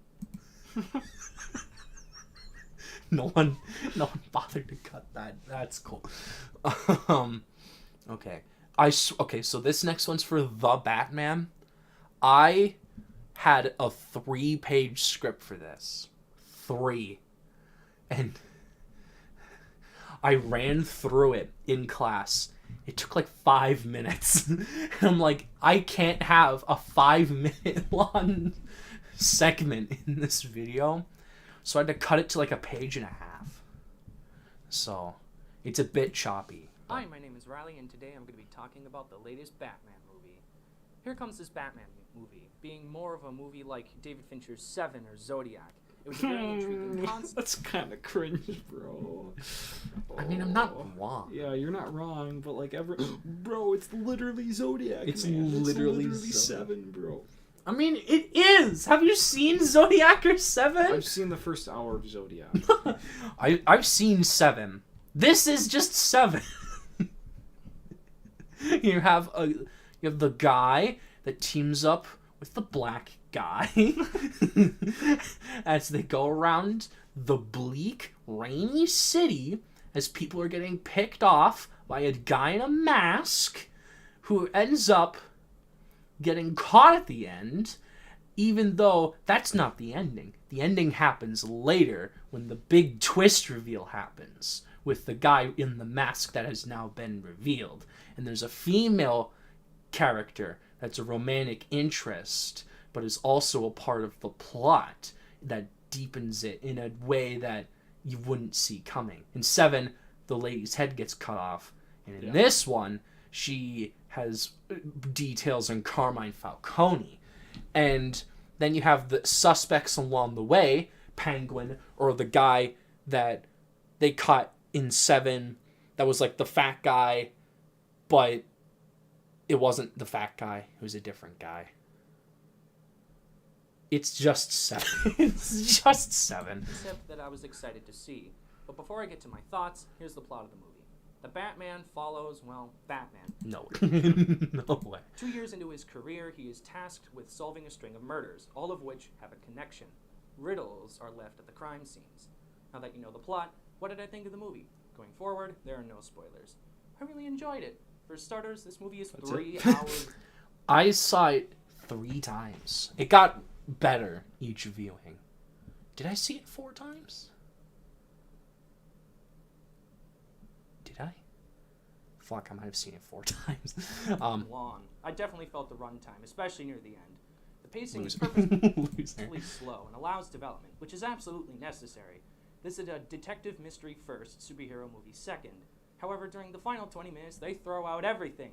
No one bothered to cut that. That's cool. Okay. Okay, so this next one's for the Batman. I had a 3-page script for this. 3. And I ran through it in class. It took like 5 minutes. And I'm like, I can't have a 5-minute long segment in this video. So I had to cut it to like a page and a half. So it's a bit choppy. Hi, my name is Riley, and today I'm going to be talking about the latest Batman movie. Here comes this Batman movie, being more of a movie like David Fincher's Seven or Zodiac. It was a very intriguing concept. That's kind of cringe, bro. I mean, I'm not wrong. Yeah, you're not wrong, but like bro, it's literally Zodiac. It's man. literally Zodiac. 7, bro. I mean, it is. Have you seen Zodiac or 7? I've seen the first hour of Zodiac. I've seen 7. This is just 7. you have the guy that teams up with the black guy as they go around the bleak, rainy city as people are getting picked off by a guy in a mask who ends up getting caught at the end, even though that's not the ending. The ending happens later when the big twist reveal happens with the guy in the mask that has now been revealed. And there's a female character that's a romantic interest, but is also a part of the plot that deepens it in a way that you wouldn't see coming. In 7, the lady's head gets cut off. And in this one, she has details on Carmine Falcone. And then you have the suspects along the way, Penguin, or the guy that they caught in 7 that was like the fat guy, but it wasn't the fat guy. It was a different guy. It's just 7. It's just 7. Concept that I was excited to see. But before I get to my thoughts, here's the plot of the movie. The Batman follows, well, Batman. No. No way. 2 years into his career, he is tasked with solving a string of murders, all of which have a connection. Riddles are left at the crime scenes. Now that you know the plot, what did I think of the movie? Going forward, there are no spoilers. I really enjoyed it. For starters, this movie is 3 hours. I saw it 3 times. It got better each viewing. Did I see it 4 times? Did I? Fuck, I might have seen it 4 times. Long. I definitely felt the runtime, especially near the end. The pacing is Loser. purposefully slow and allows development, which is absolutely necessary. This is a detective mystery first, superhero movie second. However, during the final 20 minutes, they throw out everything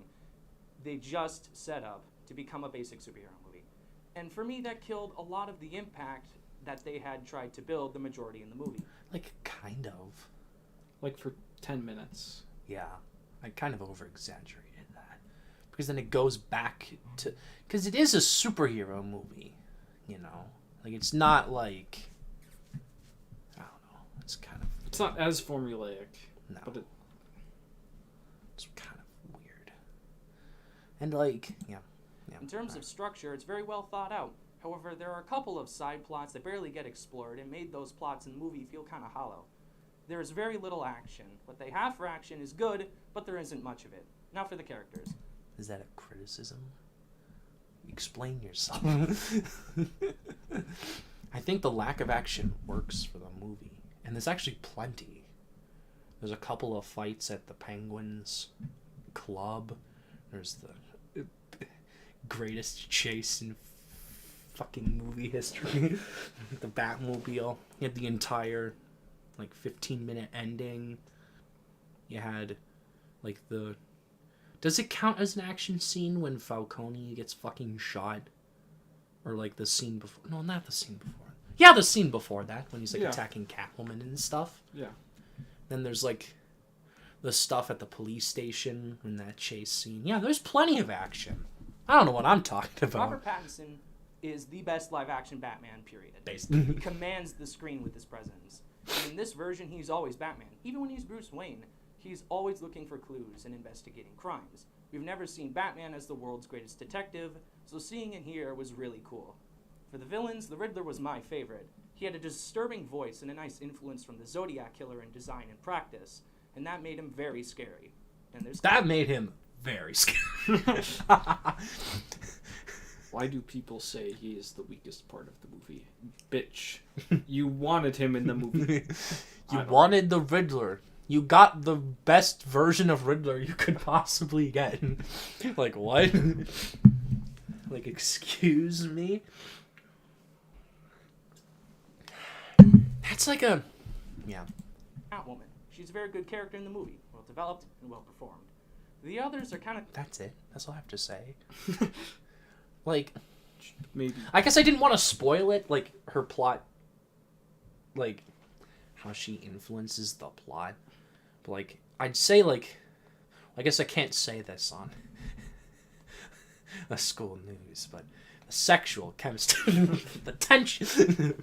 they just set up to become a basic superhero movie. And for me, that killed a lot of the impact that they had tried to build the majority in the movie. Like, kind of. Like for 10 minutes. Yeah. I kind of over-exaggerated that. Because then it goes back to... Because it is a superhero movie, you know? Like, it's not like... I don't know. It's kind of... It's not as formulaic. No. But it's kind of weird. And, like, yeah. In terms of structure, it's very well thought out. However, there are a couple of side plots that barely get explored and made those plots in the movie feel kind of hollow. There is very little action. What they have for action is good, but there isn't much of it. Now for the characters. Is that a criticism? Explain yourself. I think the lack of action works for the movie. And there's actually plenty. There's a couple of fights at the Penguins Club. There's the greatest chase in fucking movie history. The Batmobile. You had the entire, 15-minute ending. You had, the... Does it count as an action scene when Falcone gets fucking shot? Or, the scene before... No, not the scene before. Yeah, the scene before that, when he's, attacking Catwoman and stuff. yeah. Then there's, the stuff at the police station in that chase scene. Yeah, there's plenty of action. I don't know what I'm talking about. Robert Pattinson is the best live-action Batman, period. Basically. He commands the screen with his presence. And in this version, he's always Batman. Even when he's Bruce Wayne, he's always looking for clues and investigating crimes. We've never seen Batman as the world's greatest detective, so seeing it here was really cool. For the villains, the Riddler was my favorite. He had a disturbing voice and a nice influence from the Zodiac Killer in design and practice, and that made him very scary. And That made him very scary. Why do people say he is the weakest part of the movie? Bitch. You wanted him in the movie. You wanted the Riddler You got the best version of Riddler you could possibly get. Like, what? Like, excuse me? That's like a... Yeah. Catwoman. She's a very good character in the movie, well developed and well performed. The others are kind of... That's it. That's all I have to say. Like... Maybe. I guess I didn't want to spoil it, like, her plot... Like, how she influences the plot. But, like, I'd say, like... I guess I can't say this on... a school news, but... The sexual chemistry... the tension...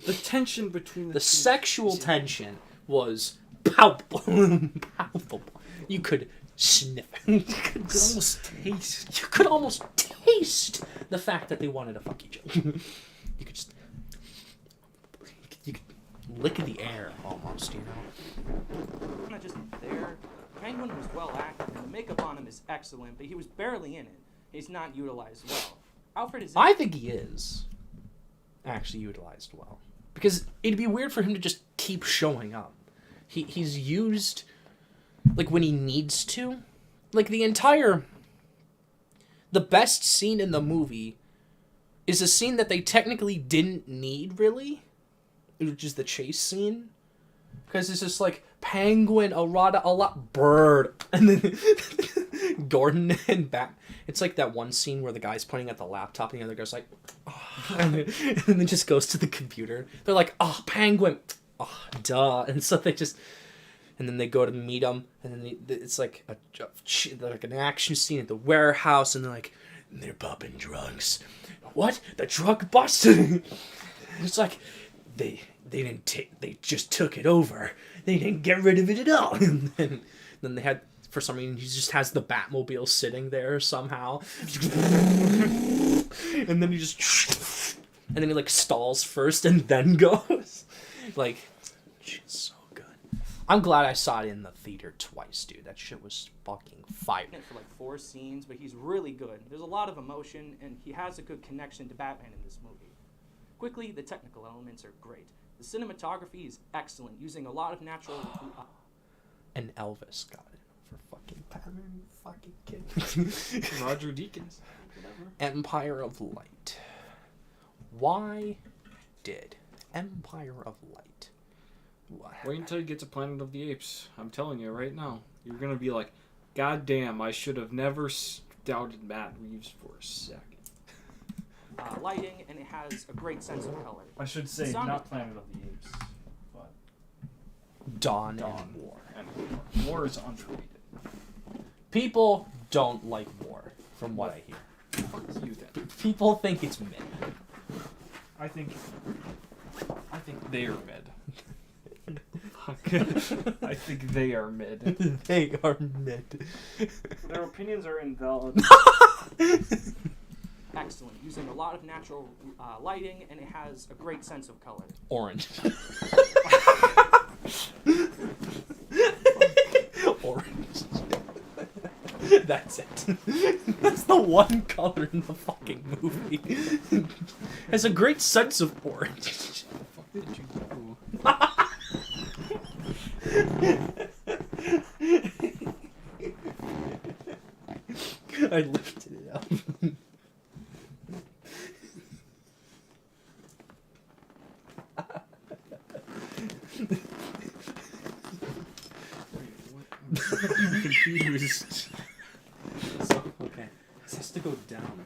The tension between The sexual tension was palpable. Palpable. You could sniff. You could almost taste. You could almost taste the fact that they wanted to fuck each other. You could just... You could lick the air, almost, you know? not just there. Penguin was well acted, and the makeup on him is excellent, but he was barely in it. He's not utilized well. Alfred is... I think he is actually utilized well. Because it'd be weird for him to just keep showing up. He's used, like, when he needs to. Like, the best scene in the movie is a scene that they technically didn't need, really. Which is the chase scene. Because it's just, like, Penguin, a lot, Bird, and then Gordon and Bat. It's like that one scene where the guy's pointing at the laptop and the other guy's like, oh, and then just goes to the computer. They're like, oh, Penguin, oh, duh. And so they just, and then they go to meet him, and then it's like like an action scene at the warehouse, and they're like, they're popping drugs. What? The drug bust? It's like, they just took it over. They didn't get rid of it at all. And then they had, for some reason, he just has the Batmobile sitting there somehow. And then and then he, like, stalls first and then goes. Like, shit's so good. I'm glad I saw it in the theater twice, dude. That shit was fucking fire. For like 4 scenes, but he's really good. There's a lot of emotion, and he has a good connection to Batman in this movie. Quickly, the technical elements are great. The cinematography is excellent, using a lot of natural... And Elvis got it for fucking Batman, fucking kid. Roger Deakins. Whatever. Empire of Light. Why did Empire of Light... Wait until you get to Planet of the Apes. I'm telling you right now. You're going to be like, God damn, I should have never doubted Matt Reeves for a second. Lighting, and it has a great sense of color. I should say, not Planet of the Apes, but Dawn Dawn and War. And War is underrated. People don't like War, from what I hear. Fuck you then. People think it's mid. I think they are mid. Fuck. I think they are mid. They are mid. Their opinions are invalid. Excellent, using a lot of natural lighting, and it has a great sense of color. Orange. Orange. That's it. That's the one color in the fucking movie. Has a great sense of orange. What the fuck did you do? I lifted it up. I'm confused. So, okay. This has to go down.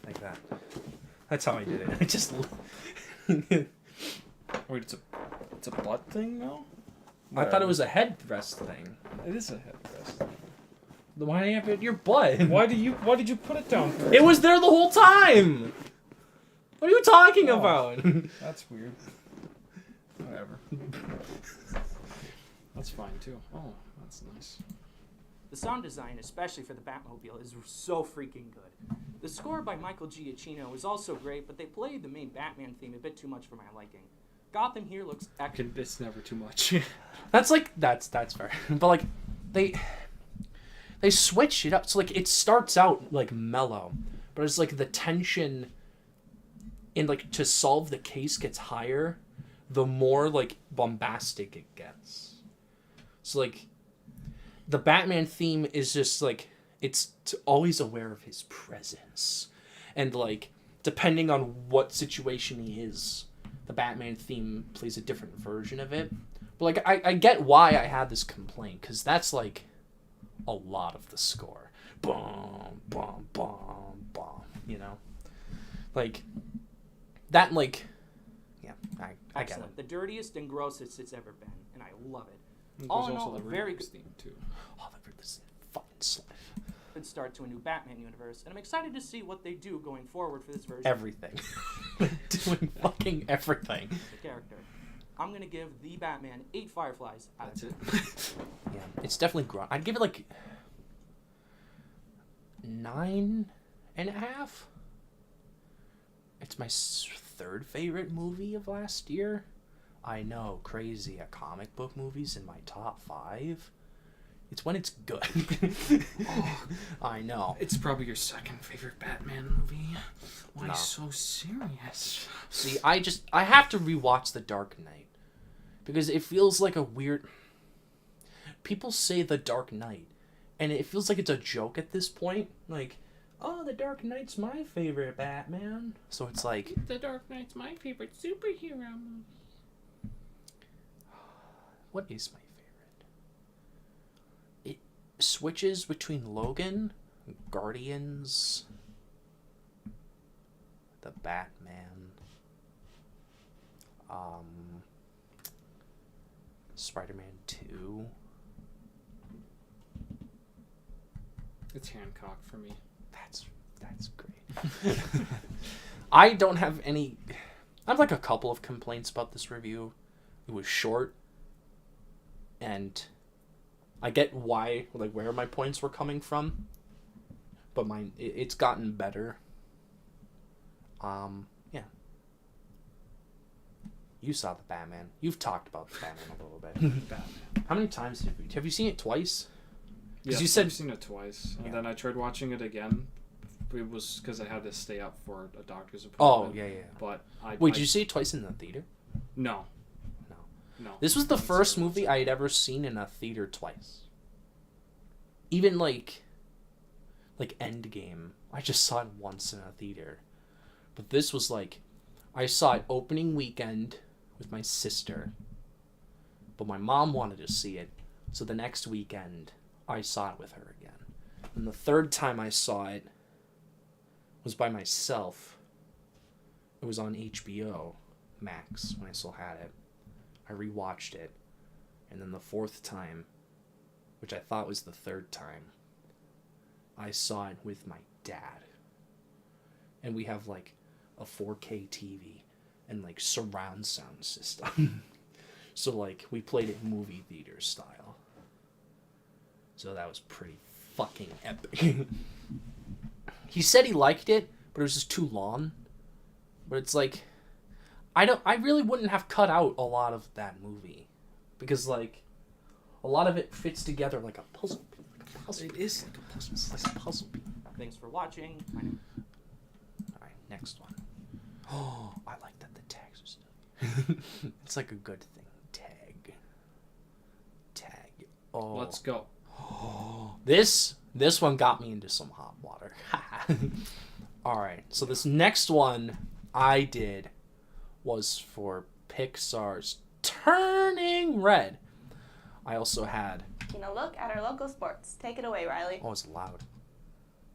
Like that. That's how I did it. I just... Wait, it's a butt thing now? I thought it was a headrest thing. It is a headrest. Then why do you have it in your butt? Why did you put it down first? It was there the whole time! What are you talking Oh. about? That's weird. Whatever. That's fine too. Oh, that's nice. The sound design, especially for the Batmobile, is so freaking good. The score by Michael Giacchino is also great, but they played the main Batman theme a bit too much for my liking. Gotham here looks excellent. It's never too much. That's fair. But like they switch it up. So like it starts out like mellow, but it's like the tension and like to solve the case gets higher, the more like bombastic it gets. So like the Batman theme is just like it's always aware of his presence, and like depending on what situation he is, the Batman theme plays a different version of it. But like I get why I had this complaint, because that's like a lot of the score. Boom, boom, boom, boom. You know, like that. Like, yeah, I get it. Excellent. The dirtiest and grossest it's ever been, and I love it. There's All in also all, a the very remix theme too. Oh, this is fucking slave. good start to a new Batman universe, and I'm excited to see what they do going forward for this version Everything. Doing fucking everything. of the character. I'm gonna give the Batman 8 Fireflies out That's of it. 10. Yeah, it's definitely I'd give it like 9.5. It's my third favorite movie of last year. I know, crazy. A comic book movie's in my top 5. It's when it's good. I know. It's probably your second favorite Batman movie. Why No. so serious? See, I have to rewatch The Dark Knight because it feels like a weird. People say The Dark Knight, and it feels like it's a joke at this point. Like, oh, The Dark Knight's my favorite Batman. So it's like, The Dark Knight's my favorite superhero movie. what is my favorite? It switches between Logan, Guardians, the Batman, Spider-Man 2. It's Hancock for me. That's great. I don't have any. I have like a couple of complaints about this review. It was short, and I get why, like where my points were coming from, but it's gotten better. Yeah. You saw the Batman. You've talked about the Batman a little bit. Batman. How many times have you seen it twice? Yes, you said- I've seen it twice, and Yeah. then I tried watching it again. It was because I had to stay up for a doctor's Oh, appointment. yeah. But Wait, did you see it twice in the theater? No. No. No. This was the I didn't see first it once. movie I had ever seen in a theater twice. Even like Endgame, I just saw it once in a theater. But this was like, I saw it opening weekend with my sister, but my mom wanted to see it, so the next weekend I saw it with her again. And the third time I saw it was by myself. It was on HBO Max when I still had it. I rewatched it, and then the fourth time, which I thought was the third time, I saw it with my dad. And we have like a 4K TV and like surround sound system. So like we played it movie theater style. So that was pretty fucking epic. He said he liked it, but it was just too long. But it's like, I really wouldn't have cut out a lot of that movie, because like a lot of it fits together like a puzzle. It is like a puzzle. It's like a puzzle piece. Thanks for watching. My name All right, next one. Oh, I like that the tags are still. It's like a good thing. Tag. Oh. Let's go. This one got me into some hot water. All right, so this next one I did was for Pixar's Turning Red. I also had. Taking a look at our local sports. Take it away, Riley. Oh, it's loud.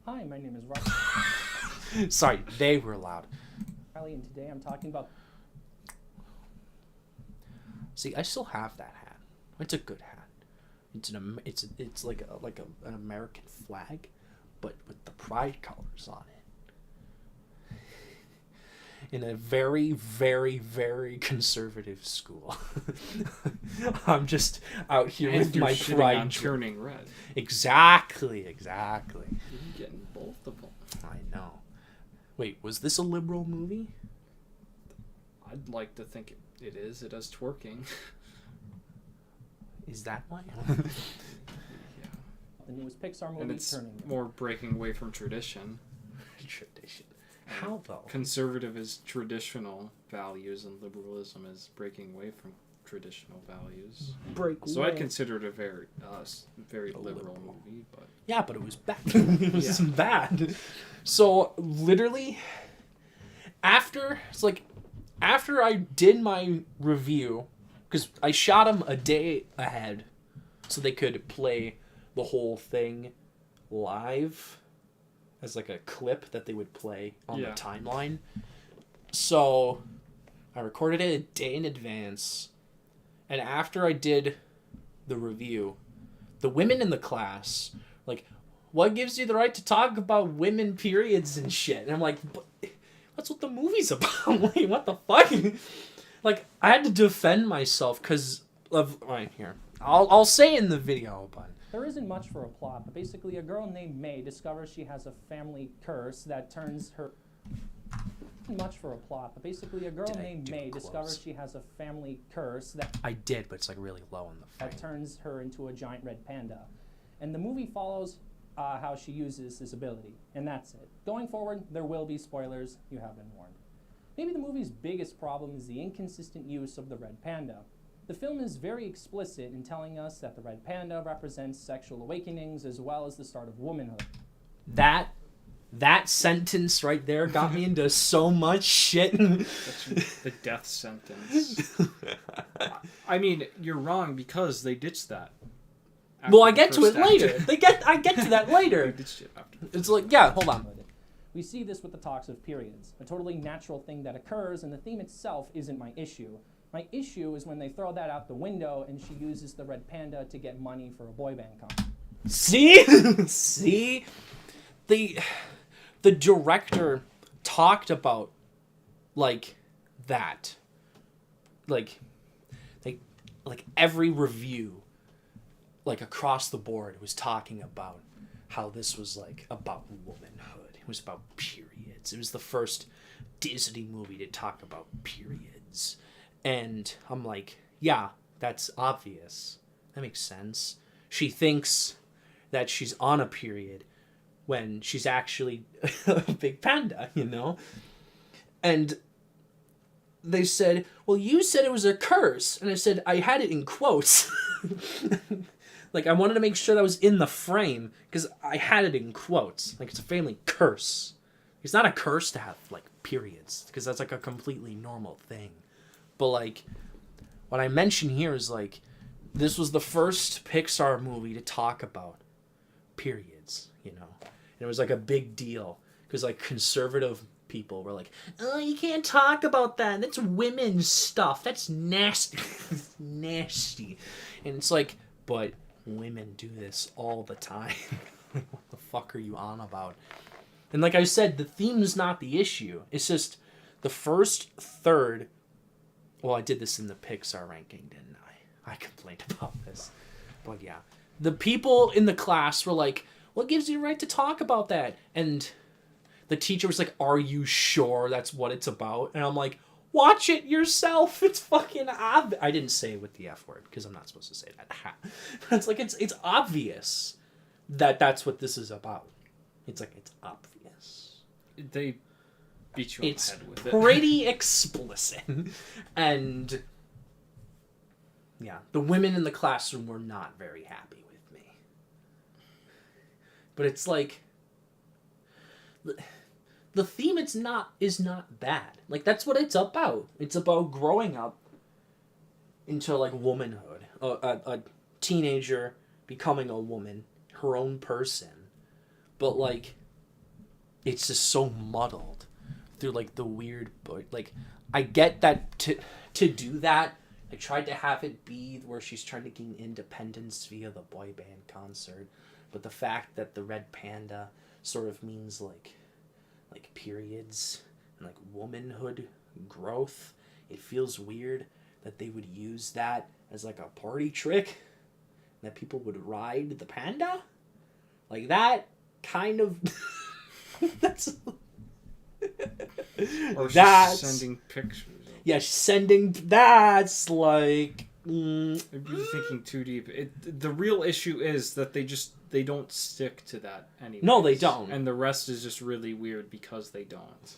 Hi, my name is Riley. Sorry, they were loud. And today I'm talking about. See, I still have that hat. It's a good hat. It's like an American flag, but with the pride colors on it. In a very, very, very conservative school. I'm just out here And with you're my shitting pride. on Turning Red. Exactly. You're getting both of them. I know. Wait, was this a liberal movie? I'd like to think it is. It does twerking. Is that why? Yeah. The newest Pixar movie, And it's Turning Red. more breaking away from tradition. Tradition. How though? Conservative is traditional values, and liberalism is breaking away from traditional values. So I'd consider it a very liberal movie, but Yeah, but it was bad. It was bad. So literally, after I did my review, because I shot them a day ahead, so they could play the whole thing live as like a clip that they would play on the timeline. So I recorded it a day in advance, and after I did the review, the women in the class like, what gives you the right to talk about women periods and shit? And I'm like, that's what the movie's about. Wait, what the fuck? Like, I had to defend myself because of right here. I'll say in the video, but There isn't much for a plot, but basically a girl named May discovers she has a family curse that turns her... Much for a plot, but basically a girl named May discovers she has a family curse that... I did, but it's like really low on the frame. That turns her into a giant red panda. And the movie follows how she uses this ability, and that's it. Going forward, there will be spoilers. You have been warned. Maybe the movie's biggest problem is the inconsistent use of the red panda. The film is very explicit in telling us that the red panda represents sexual awakenings as well as the start of womanhood. That sentence right there got me into so much shit. the death sentence. I mean, you're wrong because they ditched that. Well, I get to it later. I get to that later. It's like, yeah, hold on. We see this with the talks of periods, a totally natural thing that occurs, and the theme itself isn't my issue. My issue is when they throw that out the window and she uses the red panda to get money for a boy band concert. See? See? The director talked about, like, that. Like every review, like, across the board was talking about how this was, like, about womanhood. It was about periods. It was the first Disney movie to talk about periods. And I'm like, yeah, that's obvious. That makes sense. She thinks that she's on a period when she's actually a big panda, you know? And they said, well, you said it was a curse. And I said, I had it in quotes. Like, I wanted to make sure that was in the frame because I had it in quotes. Like, it's a family curse. It's not a curse to have, like, periods because that's, like, a completely normal thing. But, like, what I mention here is, like, this was the first Pixar movie to talk about periods, you know? And it was, like, a big deal because, like, conservative people were like, oh, you can't talk about that. That's women's stuff. That's nasty. Nasty. And it's like, but women do this all the time. What the fuck are you on about? And like I said, the theme's not the issue. It's just the first third. Well, I did this in the Pixar ranking, didn't I? I complained about this. But yeah. The people in the class were like, what gives you the right to talk about that? And the teacher was like, are you sure that's what it's about? And I'm like, watch it yourself. It's fucking obvious. I didn't say it with the F word because I'm not supposed to say that. But it's like, it's obvious that that's what this is about. It's like, it's obvious. They beat you on the head with it. It's pretty explicit. And yeah, the women in the classroom were not very happy with me. But it's like, the theme is not bad. Like, that's what it's about. It's about growing up into, like, womanhood. A teenager becoming a woman, her own person. But, like, it's just so muddled through, like, the weird... Like, I get that to do that, I tried to have it be where she's trying to gain independence via the boy band concert. But the fact that the red panda sort of means, like periods and like womanhood growth, it feels weird that they would use that as like a party trick, that people would ride the panda like that kind of. That's or that's sending pictures. Yeah, sending. That's like. You're thinking too deep. The real issue is that they they don't stick to that anyway. No, they don't. And the rest is just really weird because they don't.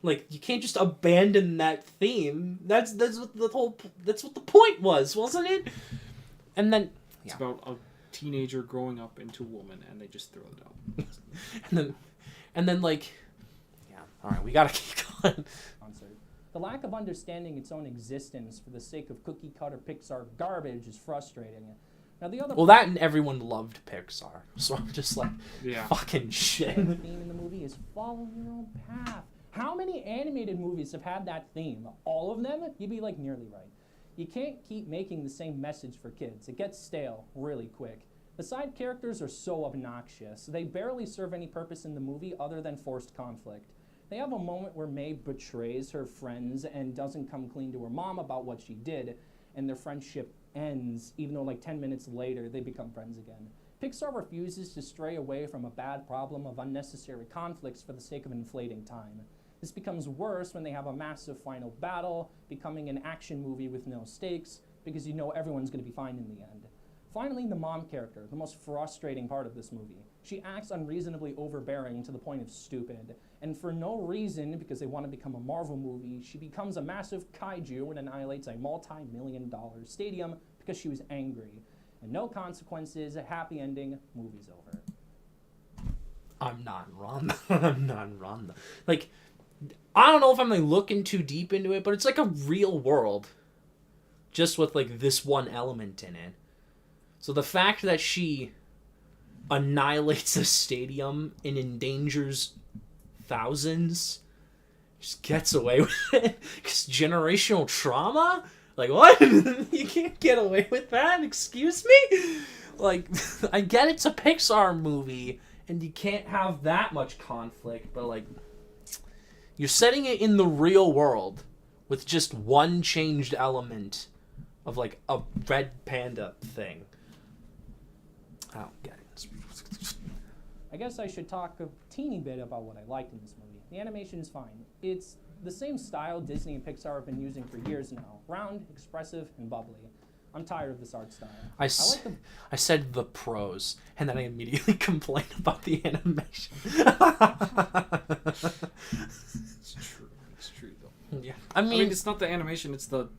Like, you can't just abandon that theme. That's what the point was, wasn't it? And then It's about a teenager growing up into a woman, and they just throw it out. and then like, yeah. All right, we gotta keep going. The lack of understanding its own existence for the sake of cookie-cutter Pixar garbage is frustrating. Now the other That and everyone loved Pixar, so I'm just like, Yeah. fucking shit. the theme in the movie is follow your own path. How many animated movies have had that theme? All of them? You'd be like nearly right. You can't keep making the same message for kids. It gets stale really quick. The side characters are so obnoxious. They barely serve any purpose in the movie other than forced conflict. They have a moment where May betrays her friends and doesn't come clean to her mom about what she did, and their friendship ends, even though like 10 minutes later they become friends again. Pixar refuses to stray away from a bad problem of unnecessary conflicts for the sake of inflating time. This becomes worse when they have a massive final battle, becoming an action movie with no stakes, because you know everyone's going to be fine in the end. Finally, the mom character, the most frustrating part of this movie. She acts unreasonably overbearing to the point of stupid, and for no reason, because they want to become a Marvel movie, she becomes a massive kaiju and annihilates a multi-million-dollar stadium because she was angry. And no consequences, a happy ending, movie's over. I'm not wrong. I'm not wrong. Like, I don't know if I'm like looking too deep into it, but it's like a real world, just with like this one element in it. So the fact that she annihilates a stadium and endangers thousands, just gets away with it, because generational trauma. Like, what? You can't get away with that? Excuse me? Like, I get it's a Pixar movie, and you can't have that much conflict, but, like, you're setting it in the real world with just one changed element of, like, a red panda thing. I don't get it. I guess I should talk a teeny bit about what I liked in this movie. The animation is fine. It's the same style Disney and Pixar have been using for years now. Round, expressive, and bubbly. I'm tired of this art style. I said the pros, and then I immediately complained about the animation. It's true. It's true though. Yeah, I mean, it's not the animation. It's the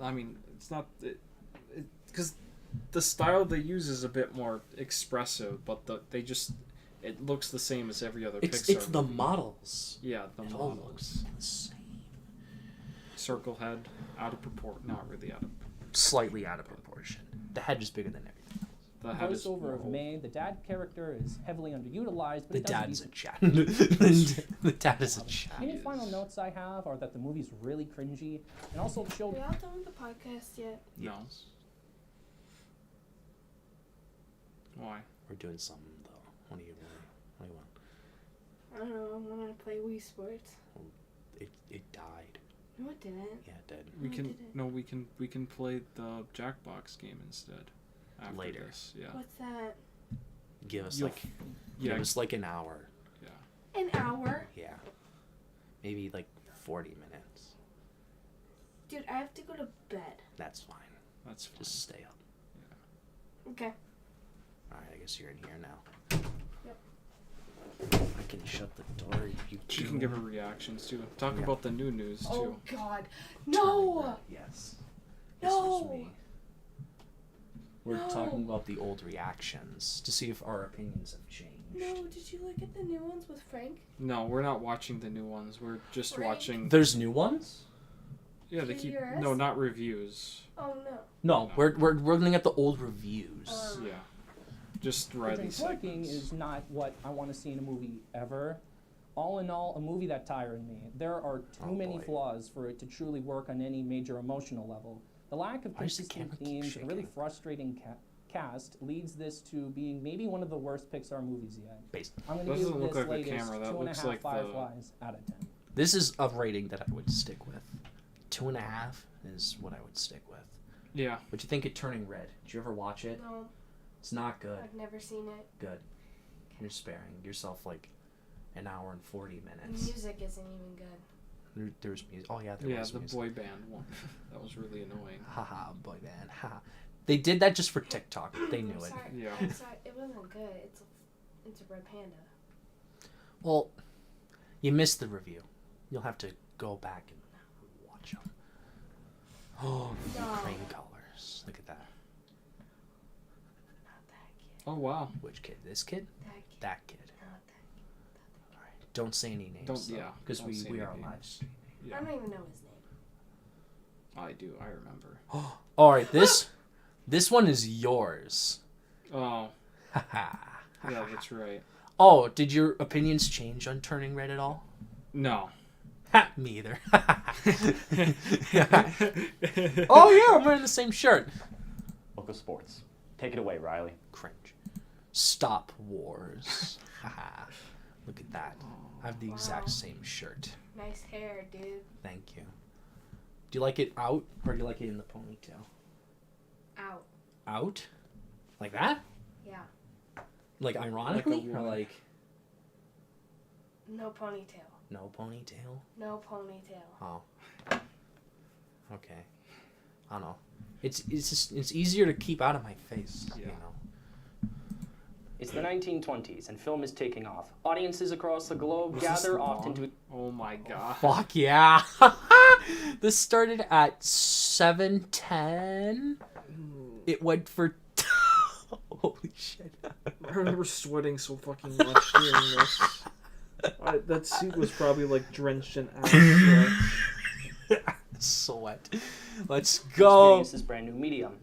I mean, it's not because the style they use is a bit more expressive, but it looks the same as every other Pixar. It's the movie. models. Yeah, the It all models. looks the same. Circle head, out of proportion. Not really out of. Slightly out of proportion. The head is bigger than everything else. The head is Voiceover of May, the dad character is heavily underutilized, but The it does dad is a decent. chat. The dad is a chat. Any final notes I have are that the movie's really cringy, and also the Are show. we all done with the podcast yet? No. Yes. Why? We're doing something though. What do you want? I don't know. I want to play Wii Sports. It died. No, it didn't. Yeah, it did. We I can didn't. we can play the Jackbox game instead. After Later. This. Yeah. What's that? Give us You'll- like Yeah. give us like an hour. Yeah. An hour? Yeah. Maybe like 40 minutes. Dude, I have to go to bed. That's fine. That's fine. Just stay up. Okay. Alright, I guess you're in here now. Yep. I can shut the door. You You can give her reactions too. Talk Yeah. about the new news too. Oh, God. No! Yes. No! This was me. We're No. talking about the old reactions to see if our opinions have changed. No, did you look at the new ones with Frank? No, we're not watching the new ones. We're just Right. watching. There's new ones? Yeah, they Did keep. you hear us? No, not reviews. Oh, no. No, we're looking at the old reviews. Um, Yeah. Just If Riley it's working segments. is not what I want to see in a movie ever. All in all, a movie that tired me. There are too Oh, many boy. flaws for it to truly work on any major emotional level. The lack of Why does the consistent camera keep themes and a really shaking? frustrating cast leads this to being maybe one of the worst Pixar movies yet. Based. I'm going to Doesn't give look this like the latest camera, that 2.5 looks like the- Fireflies out of 10. This is a rating that I would stick with. 2.5 is what I would stick with. Yeah. What do you think of Turning Red? Did you ever watch it? No, It's not good. I've never seen it. Good. You're sparing yourself like an hour and 40 The minutes. music isn't even good. There's music. Oh yeah, there Yeah, was the music. boy band one. That was really annoying. Haha, boy band. Haha. They did that just for TikTok. They knew I'm it. sorry. Yeah. I'm sorry. It wasn't good. It's a red panda. Well, you missed the review. You'll have to go back and watch them. Oh, Ukraine colors. Look at that. Not that kid. Oh wow. Which kid? This kid? That kid. That kid. Not that. All right. Don't say any names. Don't- yeah, Because don't say we any are names. live streaming. Yeah. I don't even know his name. I do. I remember. All right. This one is yours. Oh. Haha. Yeah, that's right. Oh, did your opinions change on Turning Red at all? No. Ha, me either. Oh yeah, I'm wearing the same shirt. Local sports. Take it away, Riley. Cringe. Stop wars. Haha. Look at that. I have the exact Wow. same shirt. Nice hair, dude. Thank you. Do you like it out or do you like it in the ponytail? Out. Out? Like that? Yeah. Like ironically? Or woman. like No ponytail. no ponytail? No ponytail. Oh. Okay. I don't know. It's just it's easier to keep out of my face, you Yeah. know. It's the 1920s, and film is taking off. Audiences across the globe Was this gather long? often to... Oh my god. Fuck yeah. This started at 7:10. It went for holy shit. I remember sweating so fucking much during this. That suit was probably like drenched in ass sweat. Sweat. Let's experience go. this brand new medium.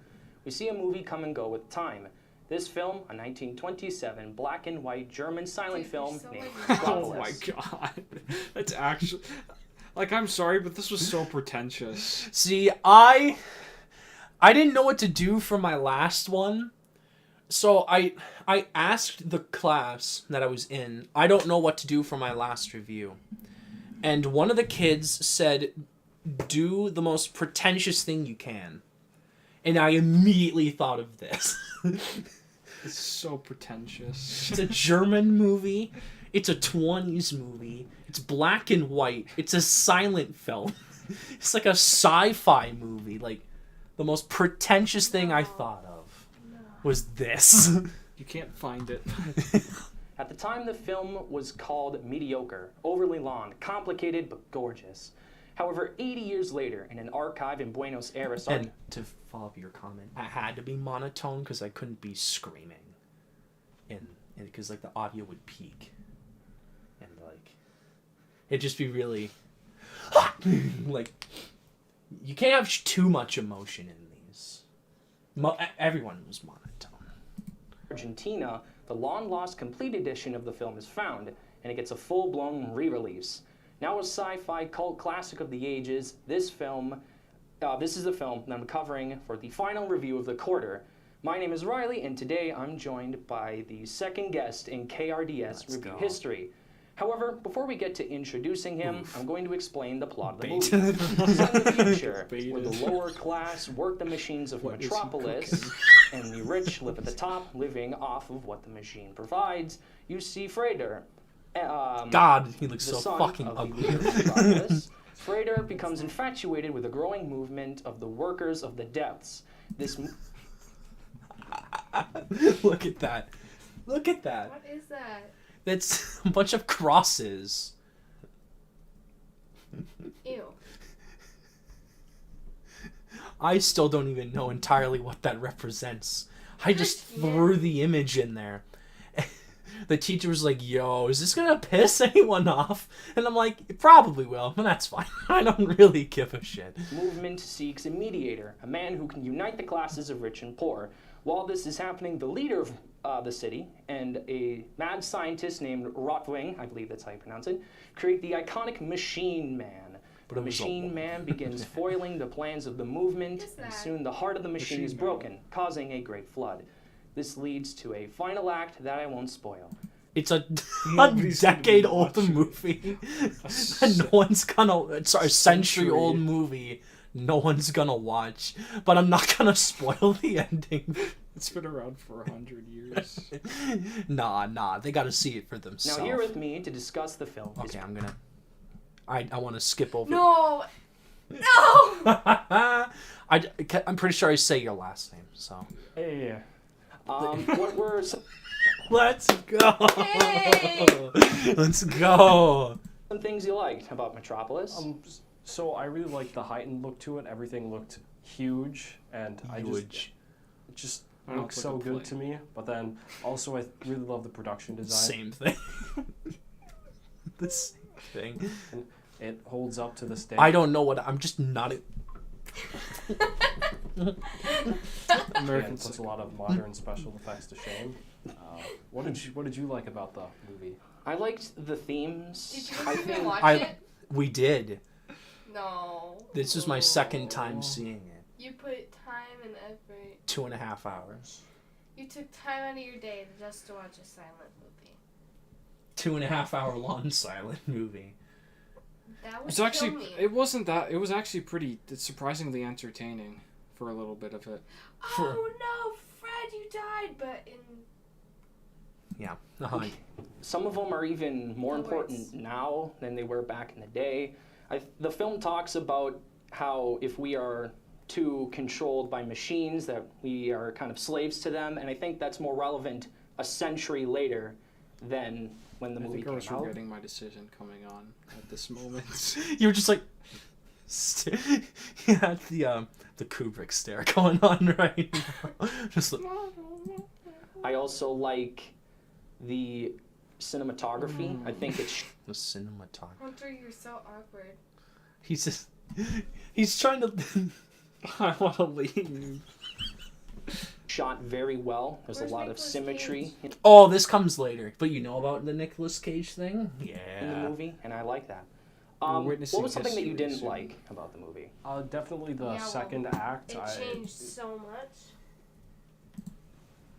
We see a movie come and go with time. This film, a 1927 black and white German silent Dude, film there's so named many Oh my Metropolis. god. That's actually like I'm sorry, but this was so pretentious. See, I didn't know what to do for my last one. So I asked the class that I was in, I don't know what to do for my last review. And one of the kids said, do the most pretentious thing you can. And I immediately thought of this. It's so pretentious. It's a German movie. It's a 20s movie. It's black and white. It's a silent film. It's like a sci-fi movie. Like, the most pretentious thing I thought of was this. You can't find it. At the time, the film was called mediocre, overly long, complicated, but gorgeous. However, 80 years later, in an archive in Buenos Aires, And to follow up your comment, I had to be monotone because I couldn't be screaming. And because, like, the audio would peak. And, like, it'd just be really... like, you can't have too much emotion in these. Everyone was monotone. Argentina, the long-lost complete edition of the film is found, and it gets a full-blown re-release. Now a sci-fi cult classic of the ages, this is the film that I'm covering for the final review of the quarter. My name is Riley, and today I'm joined by the second guest in KRDS review history. However, before we get to introducing him, I'm going to explain the plot of the movie. Set in the future, where the lower class work the machines of Metropolis, and the rich live at the top, living off of what the machine provides, you see Frater. God, he looks The so son fucking of the ugly. leader of Metropolis, Frater becomes infatuated with the growing movement of the workers of the depths. Look at that. Look at that. What is that? That's a bunch of crosses. Ew. I still don't even know entirely what that represents. I just Yeah. threw the image in there. The teacher was like, yo, is this gonna piss anyone off? And I'm like, it probably will, but that's fine. I don't really give a shit. Movement seeks a mediator, a man who can unite the classes of rich and poor. While this is happening, the leader of the city and a mad scientist named Rotwing, I believe that's how you pronounce it, create the iconic Machine Man. But The it was a Machine woman. Man begins foiling the plans of the movement, What is and that? soon the heart of the machine Machine is Man. broken, causing a great flood. This leads to a final act that I won't spoil. It's a Nobody's gonna be decade-old watching movie. And no one's gonna... Sorry, century-old Century. movie. No one's gonna watch. But I'm not gonna spoil the ending. It's been around for 100 years. Nah. They gotta see it for Now themselves. here with me to discuss the film is Okay, I'm gonna... I want to skip over... No. No! I'm pretty sure I say your last name, so. Hey. What were some Let's go! Yay! Let's go! things you liked about Metropolis? So I really liked the heightened look to it. Everything looked huge, and it just I don't looked think so I'm good playing. to me. But then also I really love the production design. Same thing. The same thing. And it holds up to this day. I don't know what I'm just not. American And puts a lot of modern special effects to shame. What did you like about the movie? I liked the themes. Did you I even think watch I- it? We did. No. This was my second time seeing it. You put time and effort. 2.5 hours. You took time out of your day just to watch a silent movie. 2.5 hour long silent movie. That would It's actually kill me. it wasn't that. It was actually pretty surprisingly entertaining for a little bit of it. Oh no, Fred, you died, but in Yeah. some of them are even more No important words. now than they were back in the day. The film talks about how if we are too controlled by machines, that we are kind of slaves to them, and I think that's more relevant a century later than when the I movie think I came was out. regretting my decision coming on at this moment. You were just like. You had the Kubrick stare going on right now. Just like. I also like the cinematography. I think it's The cinematography. Hunter, you're so awkward. He's just. He's trying to. I want to leave. shot very well. There's Where's a lot of Nicolas symmetry Oh, this comes later. But you know about the Nicolas Cage thing? in the Yeah. movie, and I like that. We're What witnessing was something that you history didn't soon. like about the movie? Definitely the Yeah, well, second act. It changed so much.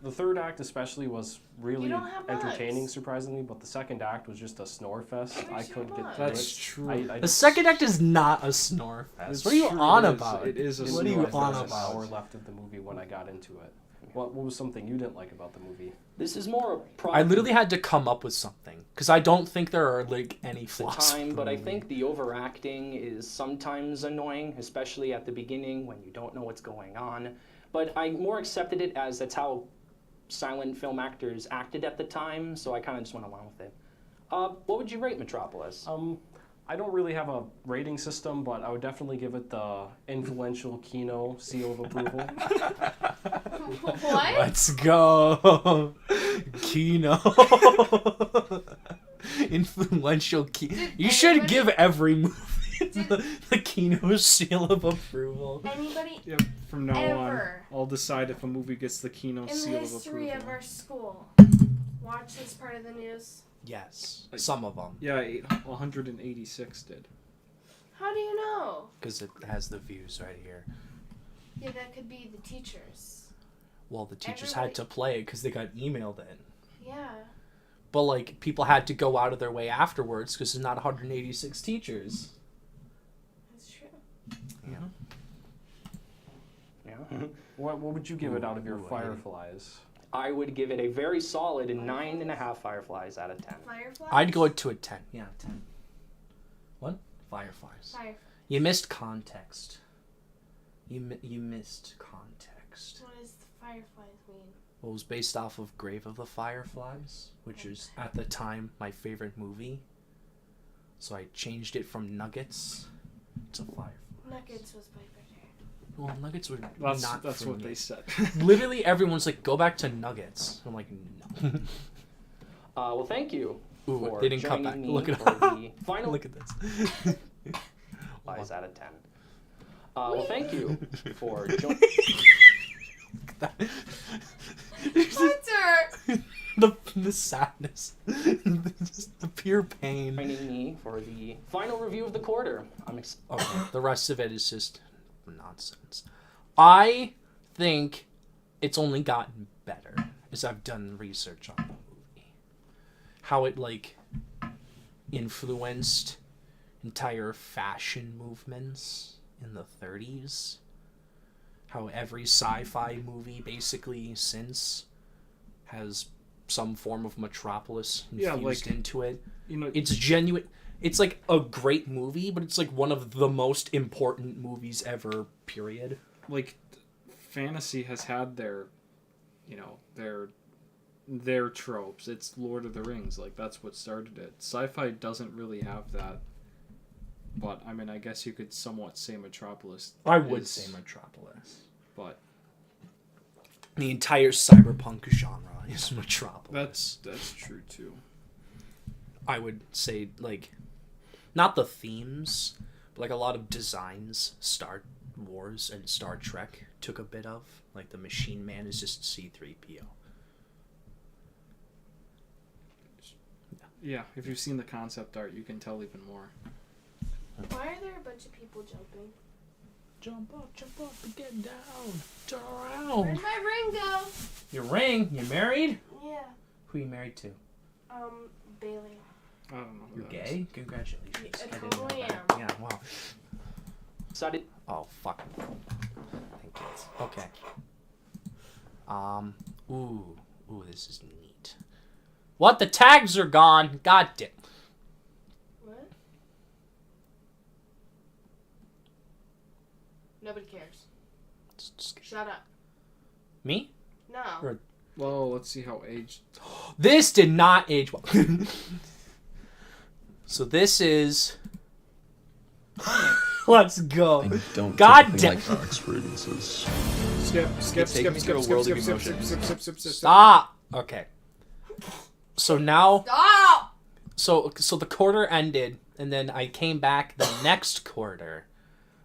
The third act especially was really You don't have entertaining, bugs. surprisingly, but the second act was just a snore fest. I Where's your couldn't get bugs? through That's it. true. I The second act is not a snore fest. It's What are you true, on it is. about? It is a What are you realized there on was an about? hour left of the movie when I got into it. What was something you didn't like about the movie? This is more a I product literally had to come up with something because I don't think there are like any of the flaws. time, with but the I movie. think the overacting is sometimes annoying, especially at the beginning when you don't know what's going on. But I more accepted it as that's how silent film actors acted at the time, so I kind of just went along with it. What would you rate Metropolis? I don't really have a rating system, but I would definitely give it the influential Kino seal of approval. What? Let's go, Kino. Influential Kino. You should anybody- give every movie the Kino seal of approval. Anybody Yeah, from now Ever. on, I'll decide if a movie gets the Kino in the seal of history approval. of our school watch this part of the news? Yes, some of them, Yeah, 186 did. How do you know? because it has the views right here. Yeah, that could be the teachers. Well, the teachers Everybody- had to play it because they got emailed it. Yeah. But like people had to go out of their way afterwards because there's not 186 teachers. That's true. Yeah. What would you give it out of your Ooh, I- Fireflies? I would give it a very solid 9.5 Fireflies out of 10. Fireflies? I'd go to a 10. Yeah, 10. What? Fireflies. Fireflies. You missed context. You missed context. What does the fireflies mean? Well, it was based off of Grave of the Fireflies, which is at the time my favorite movie. So I changed it from Nuggets to Fireflies. Nuggets was my better. Well, Nuggets were not That's for what me. they said. Literally, everyone's like, "Go back to Nuggets." I'm like, "No." Well, thank you Ooh, for they didn't cut joining back. me Look at for the final Look at this. Fireflies out of 10. Well, thank you for joining Hunter! the sadness, just the pure pain. me for the final review of the quarter. Okay, the rest of it is just nonsense. I think it's only gotten better as I've done research on the movie. How it like influenced entire fashion movements in the 30s. How every sci-fi movie basically since has some form of Metropolis Yeah, infused like- into it. You know, It's genuine. It's like a great movie, but it's like one of the most important movies ever, period. like fantasy has had their, you know, their tropes. It's Lord of the Rings, like that's what started it. Sci-fi doesn't really have that. But I mean, I guess you could somewhat say Metropolis. I would is- say Metropolis. but The entire cyberpunk genre is Metropolis. that's true too. I would say, like, not the themes, but like a lot of designs Star Wars and Star Trek took a bit of. Like the Machine Man is just C-3PO. Yeah, if you've seen the concept art, you can tell even more. Why are there a bunch of people jumping? Jump up and get down. Turn Where'd around. my ring go? Your ring? You married? Yeah. Who you married to? Bailey. I don't know. Who You're that is. gay? Congratulations. I didn't know totally that. am. Yeah, wow. Decided Oh, fuck. Thank you. Okay. Ooh, this is neat. What? The tags are gone. God damn. What? Nobody cares. Shut up. Me? No. Or- Well, let's see how aged. This did not age well. So this is. Let's go. I don't God typically damn. like experiences. Skip, taking me through a world of emotions. Stop. Okay. So now. Stop! So the quarter ended, and then I came back the next quarter.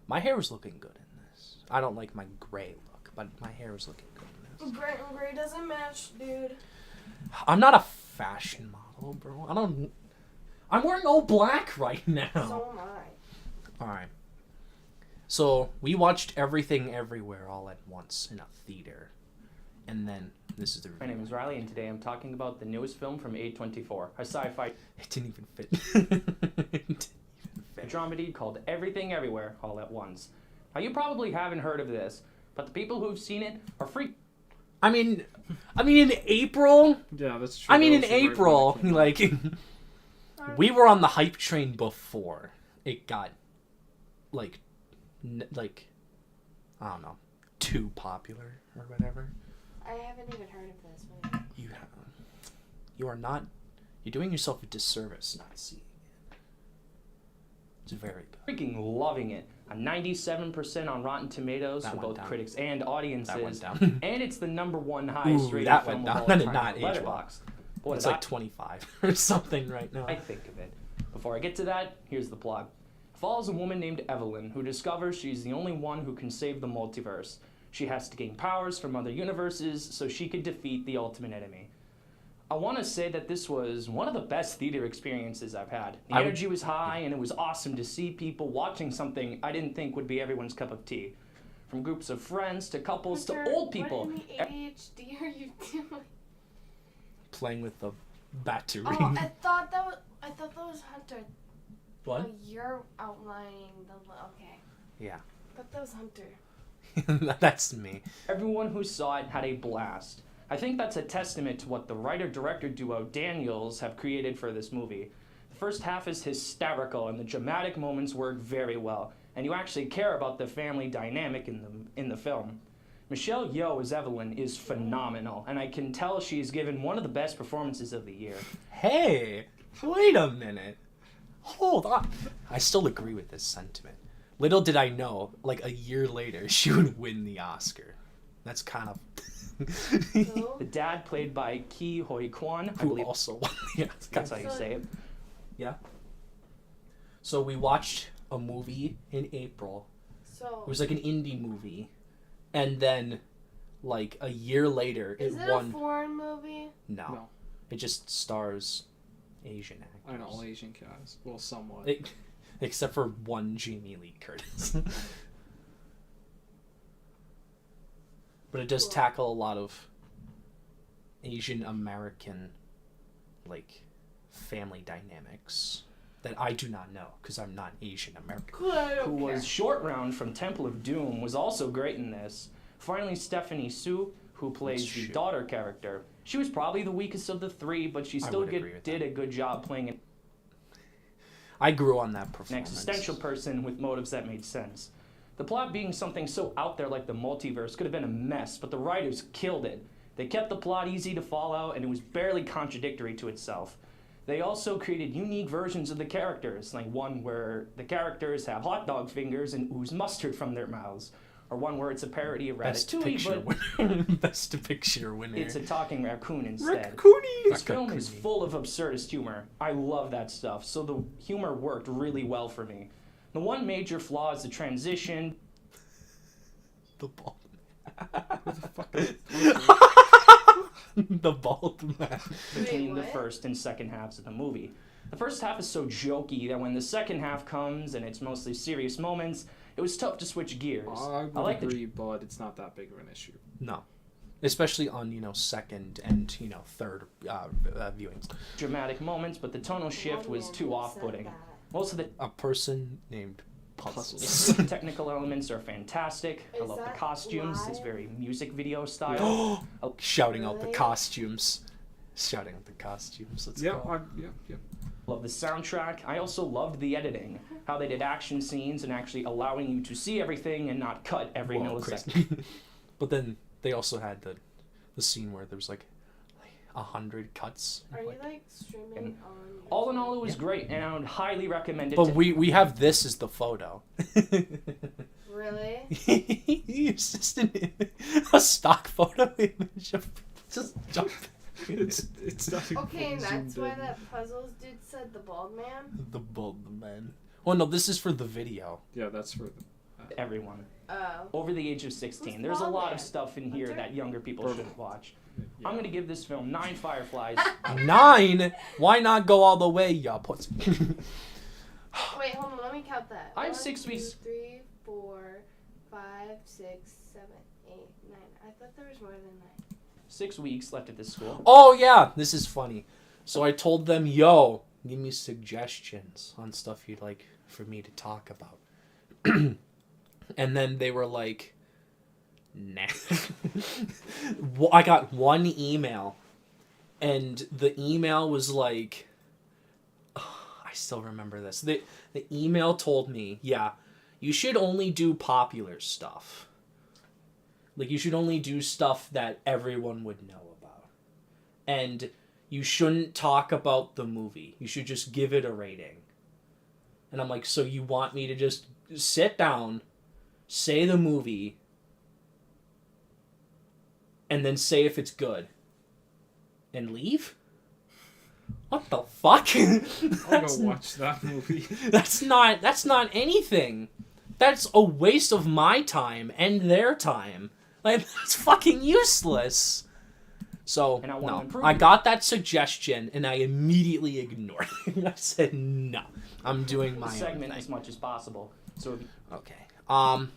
My hair was looking good in this. I don't like my gray look, but my hair was looking good in this. Gray doesn't match, dude. I'm not a fashion model, bro. I'm wearing all black right now. So am I. Alright. So, we watched Everything Everywhere all at once in a theater. And then, this is the My name is Riley, and today I'm talking about the newest film from A24, a sci-fi It didn't even fit. It didn't even fit. dramedy called Everything Everywhere All at Once. Now, you probably haven't heard of this, but the people who've seen it are freaked. I mean, in April... Yeah, that's true. I mean, That in was right when April, it came out. like... we were on the hype train before it got, like, I don't know, too popular or whatever. I haven't even heard of this movie. You are not... You're doing yourself a disservice not seeing it. It's very good. Freaking loving it. A 97% on Rotten Tomatoes That for went both down. critics and audiences. That went down. And it's the #1 highest Ooh, rated that film went of down. all That did time not on age well. Letterboxd. What It's did like 25 or something right now. I think of it. Before I get to that, here's the plot. Follows a woman named Evelyn who discovers she's the only one who can save the multiverse. She has to gain powers from other universes so she could defeat the ultimate enemy. I want to say that this was one of the best theater experiences I've had. The energy was high, and it was awesome to see people watching something I didn't think would be everyone's cup of tea. From groups of friends to couples Hunter, to old people. What in the ADHD are you doing? Playing with the battery. Oh, I thought that was Hunter. What? Oh, you're outlining the. Okay. Yeah. I thought that was Hunter. That's me. Everyone who saw it had a blast. I think that's a testament to what the writer-director duo Daniels have created for this movie. The first half is hysterical, and the dramatic moments work very well, and you actually care about the family dynamic in the film. Michelle Yeoh as Evelyn is phenomenal, and I can tell she's given one of the best performances of the year. Hey, wait a minute. Hold on. I still agree with this sentiment. Little did I know, like a year later, she would win the Oscar. That's kind of... Who? The dad, played by Ki Hoi Kwan, I Who believe also won the Oscar. that's how you say it. Yeah. So we watched a movie in April. So. It was like an indie movie. And then, like, a year later, Is it it won... a foreign movie? No. No. It just stars Asian actors. I know all Asian cast. Well, somewhat. Except for one Jamie Lee Curtis. But it does tackle a lot of Asian American, like, family dynamics that I do not know because I'm not Asian American. Cool, I don't Who care. was Short Round from Temple of Doom, was also great in this. Finally, Stephanie Su, who plays That's the true. daughter character. She was probably the weakest of the three, but she I still would agree with did that. a good job playing it. I grew on that An performance. existential person with motives that made sense. The plot being something so out there like the multiverse could have been a mess, but the writers killed it. They kept the plot easy to follow, and it was barely contradictory to itself. They also created unique versions of the characters, like one where the characters have hot dog fingers and ooze mustard from their mouths, or one where it's a parody of Best Ratatouille, picture but winner. Best picture winner. it's a talking raccoon instead. Raccoony. This film is full of absurdist humor. I love that stuff, so the humor worked really well for me. The one major flaw is the transition The bald. What the fuck? Is The bald man. between the what? first and second halves of the movie. The first half is so jokey that when the second half comes and it's mostly serious moments, it was tough to switch gears. I would like the agree, but it's not that big of an issue. No. Especially on, second and, third viewings. dramatic moments, but the tonal shift was too off-putting. Most of the A person named Puzzles. technical elements are fantastic. I Is love the that costumes. It's live? very music video style. Shouting out the Really? costumes. Shouting out the costumes. Let's Yeah, go. yeah. Love the soundtrack. I also loved the editing. How they did action scenes and actually allowing you to see everything and not cut every Well, millisecond. crazy. But then they also had the scene where there was like 100 cuts. Are you like streaming And on? All in all, it was great, and I would highly recommend it. But to we have this as the photo. Really? It's just a stock photo image of just jumping. It's not even Okay, and that's zoomed why in. that puzzles dude said the bald man. The bald man. Oh no, this is for the video. Yeah, that's for everyone Oh. over the age of 16. Who's There's a lot Baldman? of stuff in here Hunter? that younger people Bourbon. should watch. yeah. I'm gonna give this film 9 fireflies. 9? Why not go all the way, ya puts? Wait, hold on. Let me count that. I have 1, 6 2, weeks. 3, 4, 5, 6, 7, 8, 9. I thought there was more than 9. 6 weeks left at this school. Oh yeah, this is funny. So I told them, yo, give me suggestions on stuff you'd like for me to talk about. And then they were like, nah. Well, I got one email, and the email was like, I still remember this. The email told me, yeah, you should only do popular stuff. Like, you should only do stuff that everyone would know about. And you shouldn't talk about the movie. You should just give it a rating. And I'm like, so you want me to just sit down, say the movie, and then say if it's good, and leave? What the fuck? I'll go watch that movie. That's not anything. That's a waste of my time and their time. Like, that's fucking useless. So, And I wanna no. improve I it. got that suggestion, and I immediately ignored it. I said, no. I'm doing my own Segment thing. as much as possible. So if Okay. Fuck,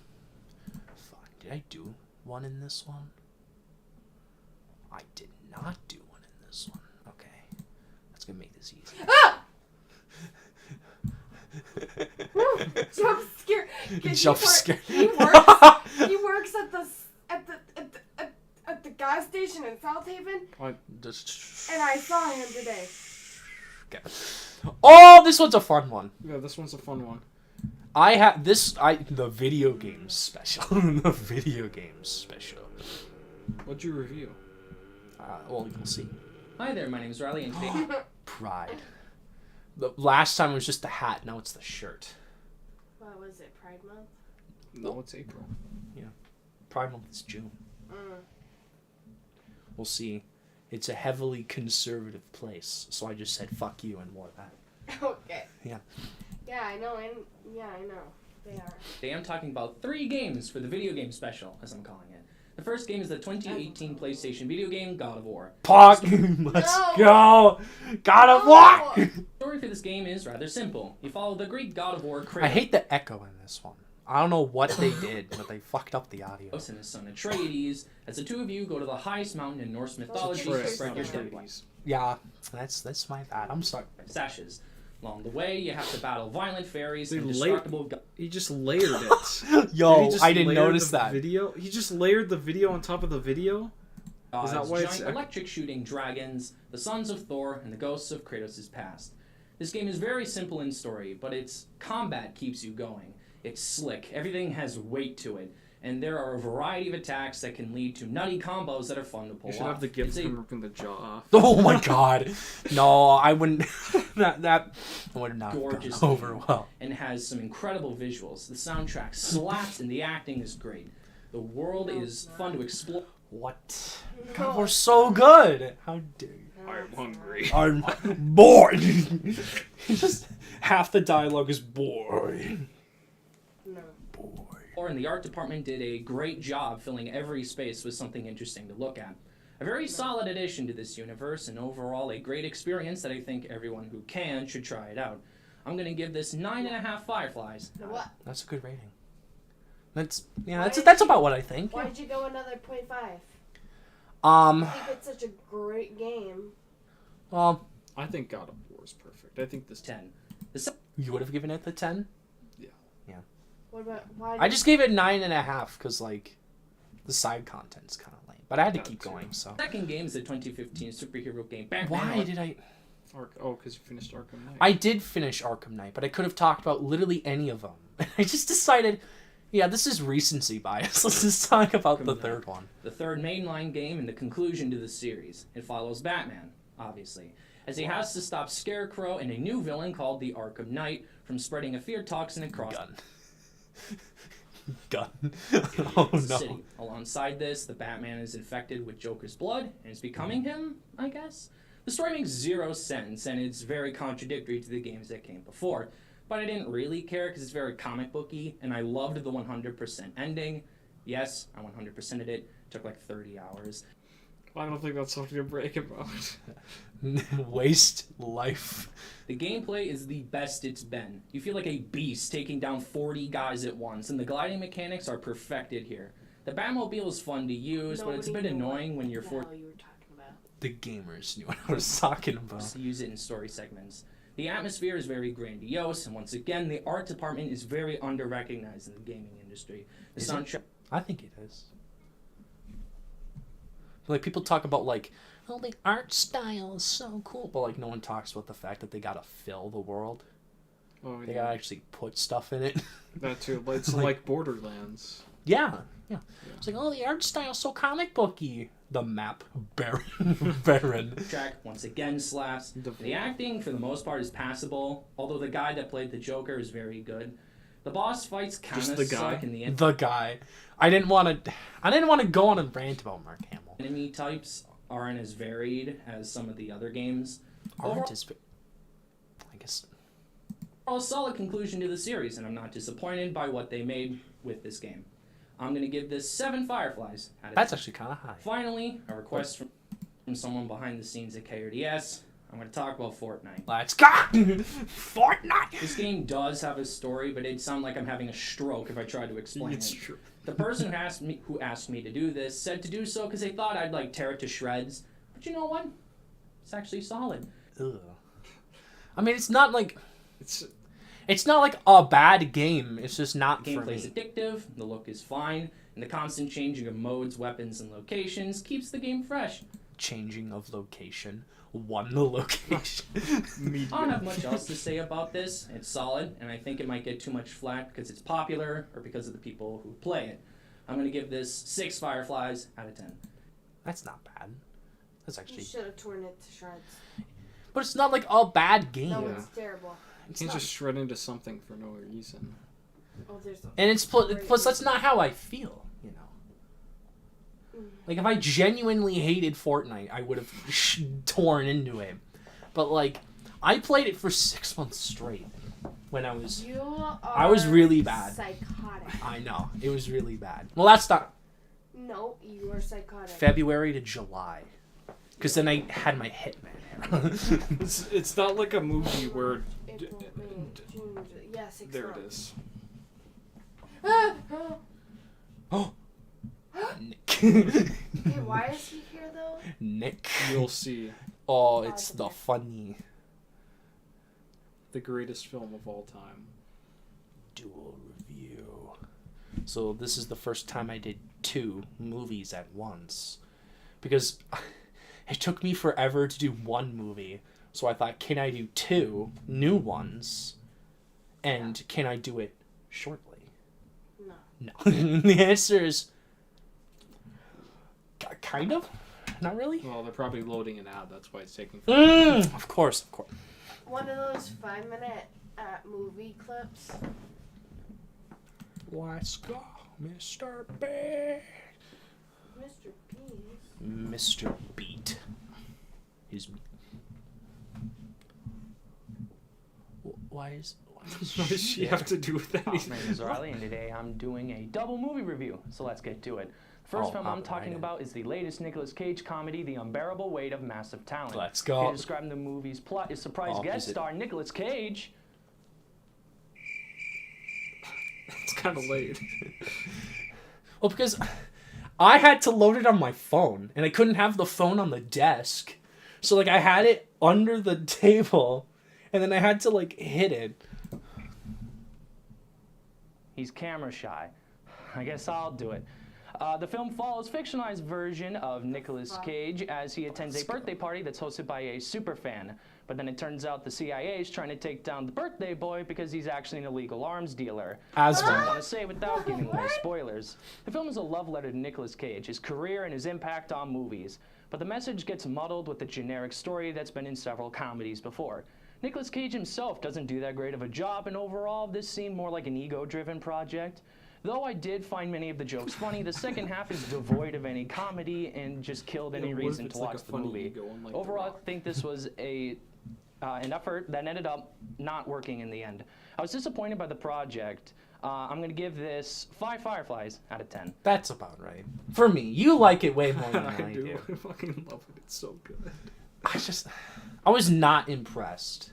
did I do one in this one? I did not do one in this one. Okay. That's gonna make this easy. Jump scare. Jump scare. He works at the gas station in South Haven, Just... and I saw him today. Okay. Oh, this one's a fun one. Yeah, this one's a fun one. I have the video games special. The video games special. What'd you review? Well, you'll see. Hi there, my name is Riley, and today Pride. The last time it was just the hat. Now it's the shirt. What was it? Pride Month. No, it's April. Pride month is June. Mm. We'll see. It's a heavily conservative place, so I just said fuck you and wore that. Okay. Yeah. Yeah, I know. I know. They are. Today I'm talking about 3 games for the video game special, as I'm calling it. The first game is the 2018 PlayStation video game God of War. Pog! Let's No. go! God of No. War! The story for this game is rather simple. You follow the Greek God of War Kratos I hate the echo in this one. I don't know what they did, but they fucked up the audio. and his son Atreides, as the two of you go to the highest mountain in Norse mythology to Atreus, spread your not deadly Atreides. Yeah, that's my bad. I'm sorry. sashes. Along the way, you have to battle violent fairies They and lay- destructible He just layered it. Yo, He just I didn't layered notice the that. Video. He just layered the video on top of the video. gods, that why it's giant electric shooting dragons, the sons of Thor, and the ghosts of Kratos' past. This game is very simple in story, but its combat keeps you going. It's slick. Everything has weight to it. And there are a variety of attacks that can lead to nutty combos that are fun to pull off. You should have the gift It's of a him ripping the jaw off. Oh my god. No, I wouldn't. that would not gorgeous go over game well. and has some incredible visuals. The soundtrack slaps and the acting is great. The world is fun to explore. What? God, we're so good. How dare you? I'm hungry. I'm bored. Just half the dialogue is boring. No. And the art department did a great job filling every space with something interesting to look at. A very solid addition to this universe, and overall a great experience that I think everyone who can should try it out. I'm gonna give this 9.5 Fireflies. What? That's a good rating. That's about what I think. Why'd you go another 0.5? Um. I think it's such a great game. Well, I think God of War is perfect. I think this 10. you would have given it the 10. What about why? I just gave it 9.5 because like the side content's kind of lame, but I had to keep too. going. So Second game is the 2015 superhero game Batman. why did I? because you finished Arkham Knight. I did finish Arkham Knight, but I could have talked about literally any of them. I just decided, yeah, this is recency bias. Let's just talk about the third one. The third mainline game and the conclusion to the series. It follows Batman, obviously, as he has to stop Scarecrow and a new villain called the Arkham Knight from spreading a fear toxin across Gun. Oh the no. city. Alongside this, the Batman is infected with Joker's blood and is becoming him, I guess. The story makes zero sense, and it's very contradictory to the games that came before. But I didn't really care because it's very comic booky, and I loved the 100% ending. Yes, I 100%ed it. Took like 30 hours. I don't think that's something to brag about. Waste life. The gameplay is the best it's been. You feel like a beast taking down 40 guys at once, and the gliding mechanics are perfected here. The Batmobile is fun to use, but it's a bit annoying when you're forced you were talking about. The gamers knew what I was talking about. to use it in story segments. The atmosphere is very grandiose, and once again, the art department is very under-recognized in the gaming industry. The Is it? soundtrack I think it is. Like people talk about like, oh, the art style is so cool, but like no one talks about the fact that they gotta fill the world. Oh, They yeah. gotta actually put stuff in it. That too. But it's Like- like Borderlands. Yeah. It's like, oh, the art style's so comic booky. The map, Baron. track once again slaps. The acting, for the most part, is passable, although the guy that played the Joker is very good. The boss fights kind Just of the guy? suck in the end. The guy. I didn't want to go on a rant about Mark Hamill. Enemy types aren't as varied as some of the other games. Aren't as, I guess. Overall, solid conclusion to the series, and I'm not disappointed by what they made with this game. I'm going to give this 7 Fireflies out of That's 10. actually kind of high. Finally, a request from someone behind the scenes at KRDS. I'm going to talk about Fortnite. Let's go! Fortnite! This game does have a story, but it'd sound like I'm having a stroke if I tried to explain It's it. true. The person who asked me to do this said to do so because they thought I'd like tear it to shreds. But you know what? It's actually solid. Ugh. I mean, it's not like It's not like a bad game. It's just not The for gameplay is me. addictive, the look is fine, and the constant changing of modes, weapons, and locations keeps the game fresh. Changing of location. One the location. I don't have much else to say about this. It's solid, and I think it might get too much flack because it's popular or because of the people who play it. I'm going to give this 6 Fireflies out of 10. That's not bad. That's You actually, should have torn it to shreds. but it's not like a bad game. That one's terrible. You It's can't not. just shred into something for no reason. Oh, there's. And it's plus that's not how I feel, you know. Like if I genuinely hated Fortnite, I would have torn into it. But like, I played it for 6 months straight when I was. You are. I was really bad. Psychotic. I know it was really bad. Well, that's not No, you are psychotic. February to July, because then I had my Hitman era. It's not like a movie where. April, May, June, yeah, 6 There it months. is. Oh, Nick. Hey, why is he here though? Nick. You'll see Oh, it's the funny the greatest film of all time. dual review. So this is the first time I did 2 movies at once, because it took me forever to do one movie So I thought, can I do 2 new ones? And can I do it shortly? No. No. The answer is kind of. Not really. Well, they're probably loading an ad. That's why it's taking. Of course. One of those 5-minute movie clips. Let's go, Mr. B. Mr. Beast. Mr. Beat. His. Why does she have to do with that? My name is Riley, and today I'm doing a double movie review. So let's get to it. First film I'm talking about is the latest Nicolas Cage comedy, The Unbearable Weight of Massive Talent. Let's go. Describing the movie's plot is surprise guest star Nicolas Cage. It's kind of late. Well, because I had to load it on my phone, and I couldn't have the phone on the desk. So, like, I had it under the table, and then I had to, like, hit it. He's camera shy. I guess I'll do it. The film follows fictionalized version of Nicolas Cage as he attends a birthday party that's hosted by a superfan. But then it turns out the CIA is trying to take down the birthday boy because he's actually an illegal arms dealer. As That's what I one. want to say without giving away spoilers. The film is a love letter to Nicolas Cage, his career and his impact on movies. But the message gets muddled with the generic story that's been in several comedies before. Nicolas Cage himself doesn't do that great of a job, and overall this seemed more like an ego-driven project. Though I did find many of the jokes funny, the second half is devoid of any comedy and just killed any reason to watch the movie. Overall, I think this was an effort that ended up not working in the end. I was disappointed by the project. I'm going to give this 5 Fireflies out of 10. That's about right. For me, you like it way more than I do. I fucking love it. It's so good. I was not impressed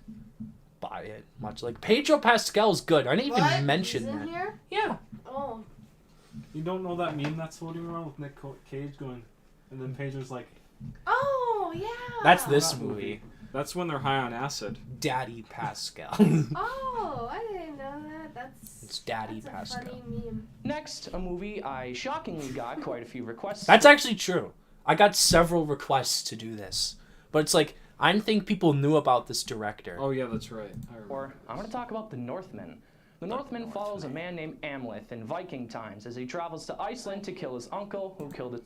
by it much. Like, Pedro Pascal's good. I didn't even mention He's in that. here? Yeah. Oh. You don't know that meme that's floating around with Nick Cage going, and then Pedro's like, Oh, yeah. That's this that movie. That's when they're high on acid. Daddy Pascal. Oh, I didn't know that. It's Daddy that's a Pascal. funny meme. Next, a movie I shockingly got quite a few requests. That's actually true. I got several requests to do this. But it's like, I didn't think people knew about this director. Oh, yeah, that's right. I remember. Or I'm going to talk about The Northman. The Northman follows a man named Amleth in Viking times as he travels to Iceland to kill his uncle, who killed his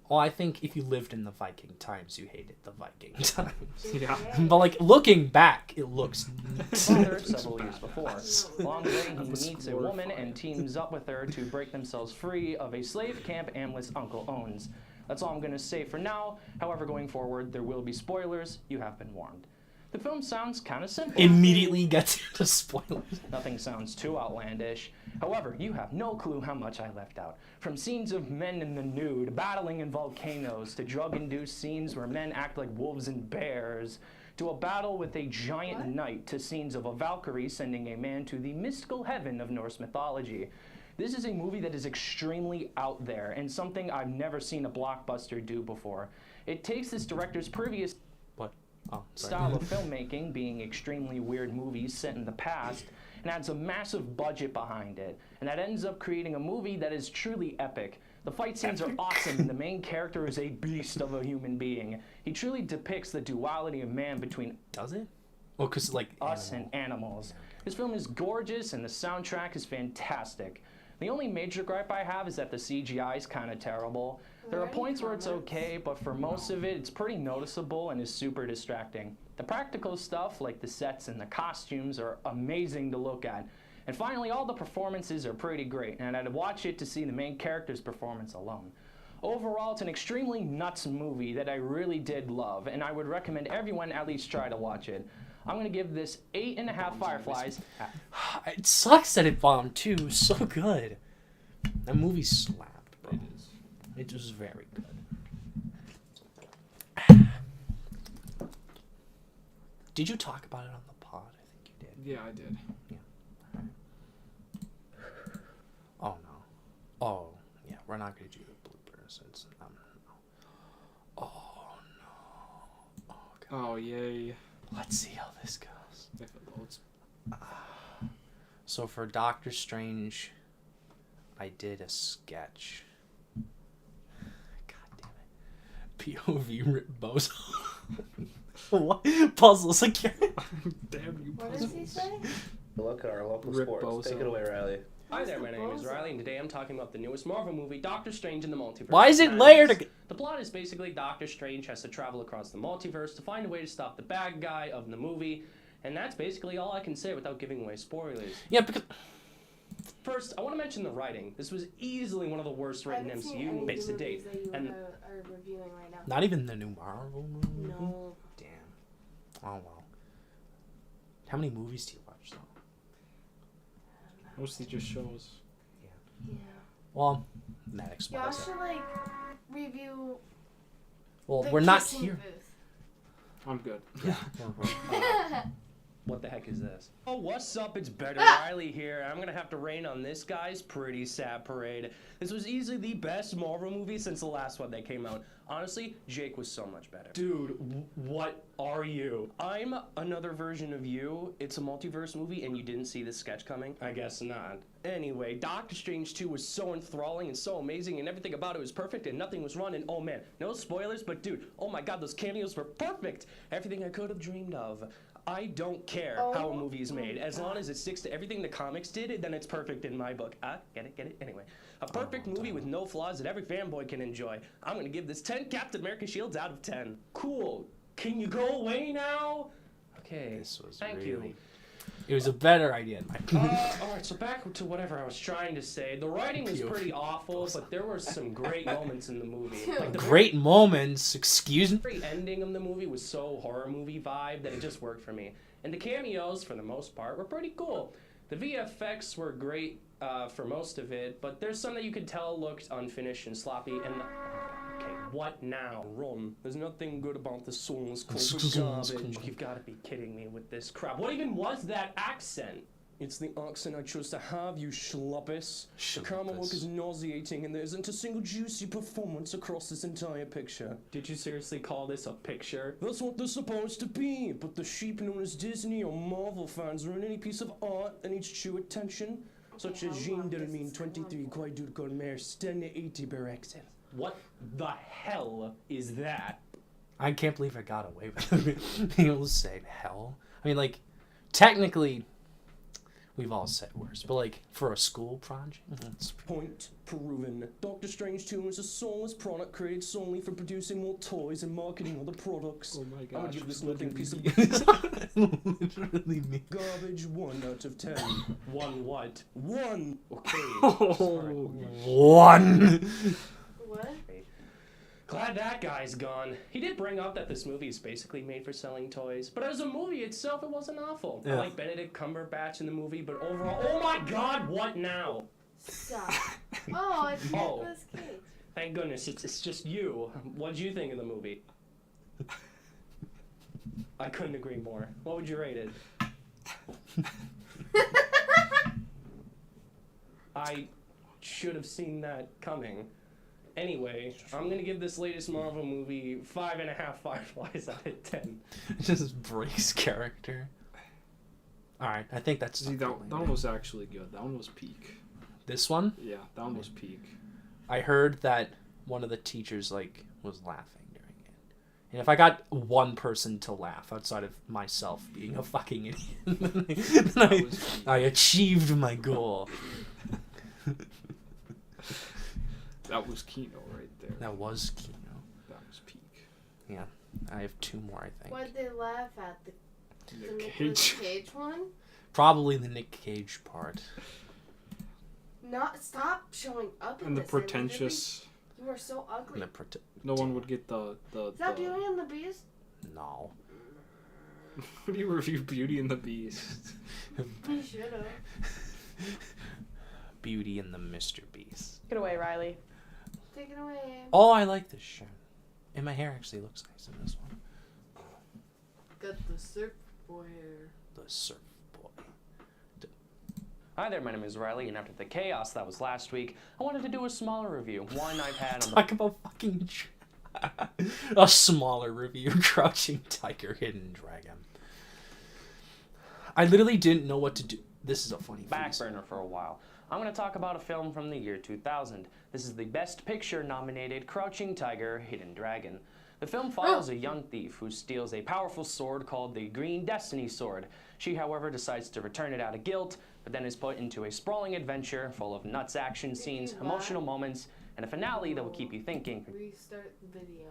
Well, I think if you lived in the Viking times, you hated the Viking times. Yeah. But, like, looking back, it looks father several years before. Along the way, he meets a woman and teams up with her to break themselves free of a slave camp Amleth's uncle owns. That's all I'm going to say for now. However, going forward, there will be spoilers. You have been warned. The film sounds kind of simple. immediately gets into spoilers. Nothing sounds too outlandish. However, you have no clue how much I left out. From scenes of men in the nude, battling in volcanoes, to drug-induced scenes where men act like wolves and bears, to a battle with a giant knight, to scenes of a Valkyrie sending a man to the mystical heaven of Norse mythology. This is a movie that is extremely out there, and something I've never seen a blockbuster do before. It takes this director's previous style of filmmaking, being extremely weird movies set in the past, and adds a massive budget behind it. And that ends up creating a movie that is truly epic. The fight scenes are awesome, and the main character is a beast of a human being. He truly depicts the duality of man between Does it? Well, because, like, us and animals. This film is gorgeous, and the soundtrack is fantastic. The only major gripe I have is that the CGI is kind of terrible. There are points where it's okay, but for most of it, it's pretty noticeable and is super distracting. The practical stuff, like the sets and the costumes, are amazing to look at. And finally, all the performances are pretty great, and I'd watch it to see the main character's performance alone. Overall, it's an extremely nuts movie that I really did love, and I would recommend everyone at least try to watch it. I'm going to give this 8.5 Fireflies. It sucks that it bombed, too. It was so good. That movie slapped, bro. It was very good. Did you talk about it on the pod? I think you did. Yeah, I did. Oh, no. Oh, yeah, we're not going to do the bloopers. It's, no. Oh, no. Oh, God. Oh, yay. Let's see how this goes. If it loads. So for Doctor Strange, I did a sketch. God damn it. POV Rip Bozo. What? Puzzles again. Damn you, What does he say? Look at our local Rip sports. Bozo. Take it away, Riley. Hi there, Who's my the name is bozo? Riley, and today I'm talking about the newest Marvel movie, Doctor Strange in the Multiverse. Why is of it Madness. layered? The plot is basically Doctor Strange has to travel across the multiverse to find a way to stop the bad guy of the movie, and that's basically all I can say without giving away spoilers. Yeah, because First, I want to mention the writing. This was easily one of the worst I written haven't seen any MCU of movies the to date. movies that you And are reviewing right now. not even the new Marvel movie. No. Damn. Oh well. How many movies do you watch though? Mostly just shows. Yeah. Well, that Y'all explains it. should like review. Well, the we're not kissing here. Booth. I'm good. Yeah. what the heck is this? Oh, what's up? It's Better Riley here. I'm gonna have to rain on this guy's pretty sad parade. This was easily the best Marvel movie since the last one that came out. Honestly, Jake was so much better. Dude, what are you? I'm another version of you. It's a multiverse movie and you didn't see this sketch coming? I guess not. Anyway, Doctor Strange 2 was so enthralling and so amazing and everything about it was perfect and nothing was wrong and oh man, no spoilers, but dude, oh my god, those cameos were perfect! Everything I could have dreamed of. I don't care how a movie is made. As long as it sticks to everything the comics did, then it's perfect in my book. Get it? Anyway. A perfect movie with no flaws that every fanboy can enjoy. I'm gonna give this 10 Captain America shields out of 10. Cool. Can you go away now? Okay. This was Thank really. you. It was a better idea in my. Alright, so back to whatever I was trying to say. The writing was pretty awful, but there were some great moments in the movie. Like the Great moments. Excuse me. very ending of the movie was so horror movie vibe that it just worked for me. And the cameos, for the most part, were pretty cool. The VFX were great for most of it, but there's some that you could tell looked unfinished and sloppy. And okay, what now? Run. There's nothing good about the songs called garbage. You've got to be kidding me with this crap. What even was that accent? It's the accent I chose to have, you schluppus. The camera work is nauseating and there isn't a single juicy performance across this entire picture. Did you seriously call this a picture? That's what they're supposed to be, but the sheep known as Disney or Marvel fans ruin any piece of art that needs true attention. Such as Jean Delmine 23 Quaidur Colmer Stenne 80 Berexen. What the hell is that? I can't believe I got away with it. People saying hell. I mean, like, technically, we've all said worse, but like for a school project, it's Point proven. Doctor Strange 2 is a soulless product created solely for producing more toys and marketing other products. Oh my I'm gonna gosh. give this nothing piece of literally me. garbage 1 out of 10. 1 what? 1! Okay. Oh. One. What? Glad that guy's gone. He did bring up that this movie is basically made for selling toys, but as a movie itself, it wasn't awful. Yeah. I like Benedict Cumberbatch in the movie, but overall, oh my god, what now? Stop. Oh, it's Oh. Nicolas Cage. Thank goodness, it's just you. What'd you think of the movie? I couldn't agree more. What would you rate it? I should have seen that coming. Anyway, I'm gonna give this latest Marvel movie 5.5 Fireflies out of 10. Just breaks character. All right, I think that's See, that one was actually good. That one was peak. this one. Yeah, that one was peak. I heard that one of the teachers like was laughing during it, and if I got one person to laugh outside of myself being a fucking idiot, then I achieved my goal. That was Kino right there. That was Kino. That was peak. Yeah, I have two more. I think What did they laugh at? The Nick Nicolas Cage. Cage one? probably the Nick Cage part. Not stop showing up in And the this. pretentious. You are so ugly. And the No one would get the. Is that Beauty and the Beast? No. What do you review Beauty and the Beast? You should have. Beauty and the Mr. Beast. Get away, Riley. Take it away. Oh, I like this shirt. And my hair actually looks nice in this one. Got the surf boy hair. The surf boy. Hi there, my name is Riley, and after the chaos that was last week, I wanted to do a smaller review. One I've had on the Talk about fucking a smaller review. Crouching Tiger, Hidden Dragon. I literally didn't know what to do. This is a funny back face. burner for a while. I'm going to talk about a film from the year 2000. This is the Best Picture nominated Crouching Tiger, Hidden Dragon. The film follows a young thief who steals a powerful sword called the Green Destiny Sword. She, however, decides to return it out of guilt, but then is put into a sprawling adventure full of nuts action scenes, emotional moments, and a finale that will keep you thinking. Restart the video.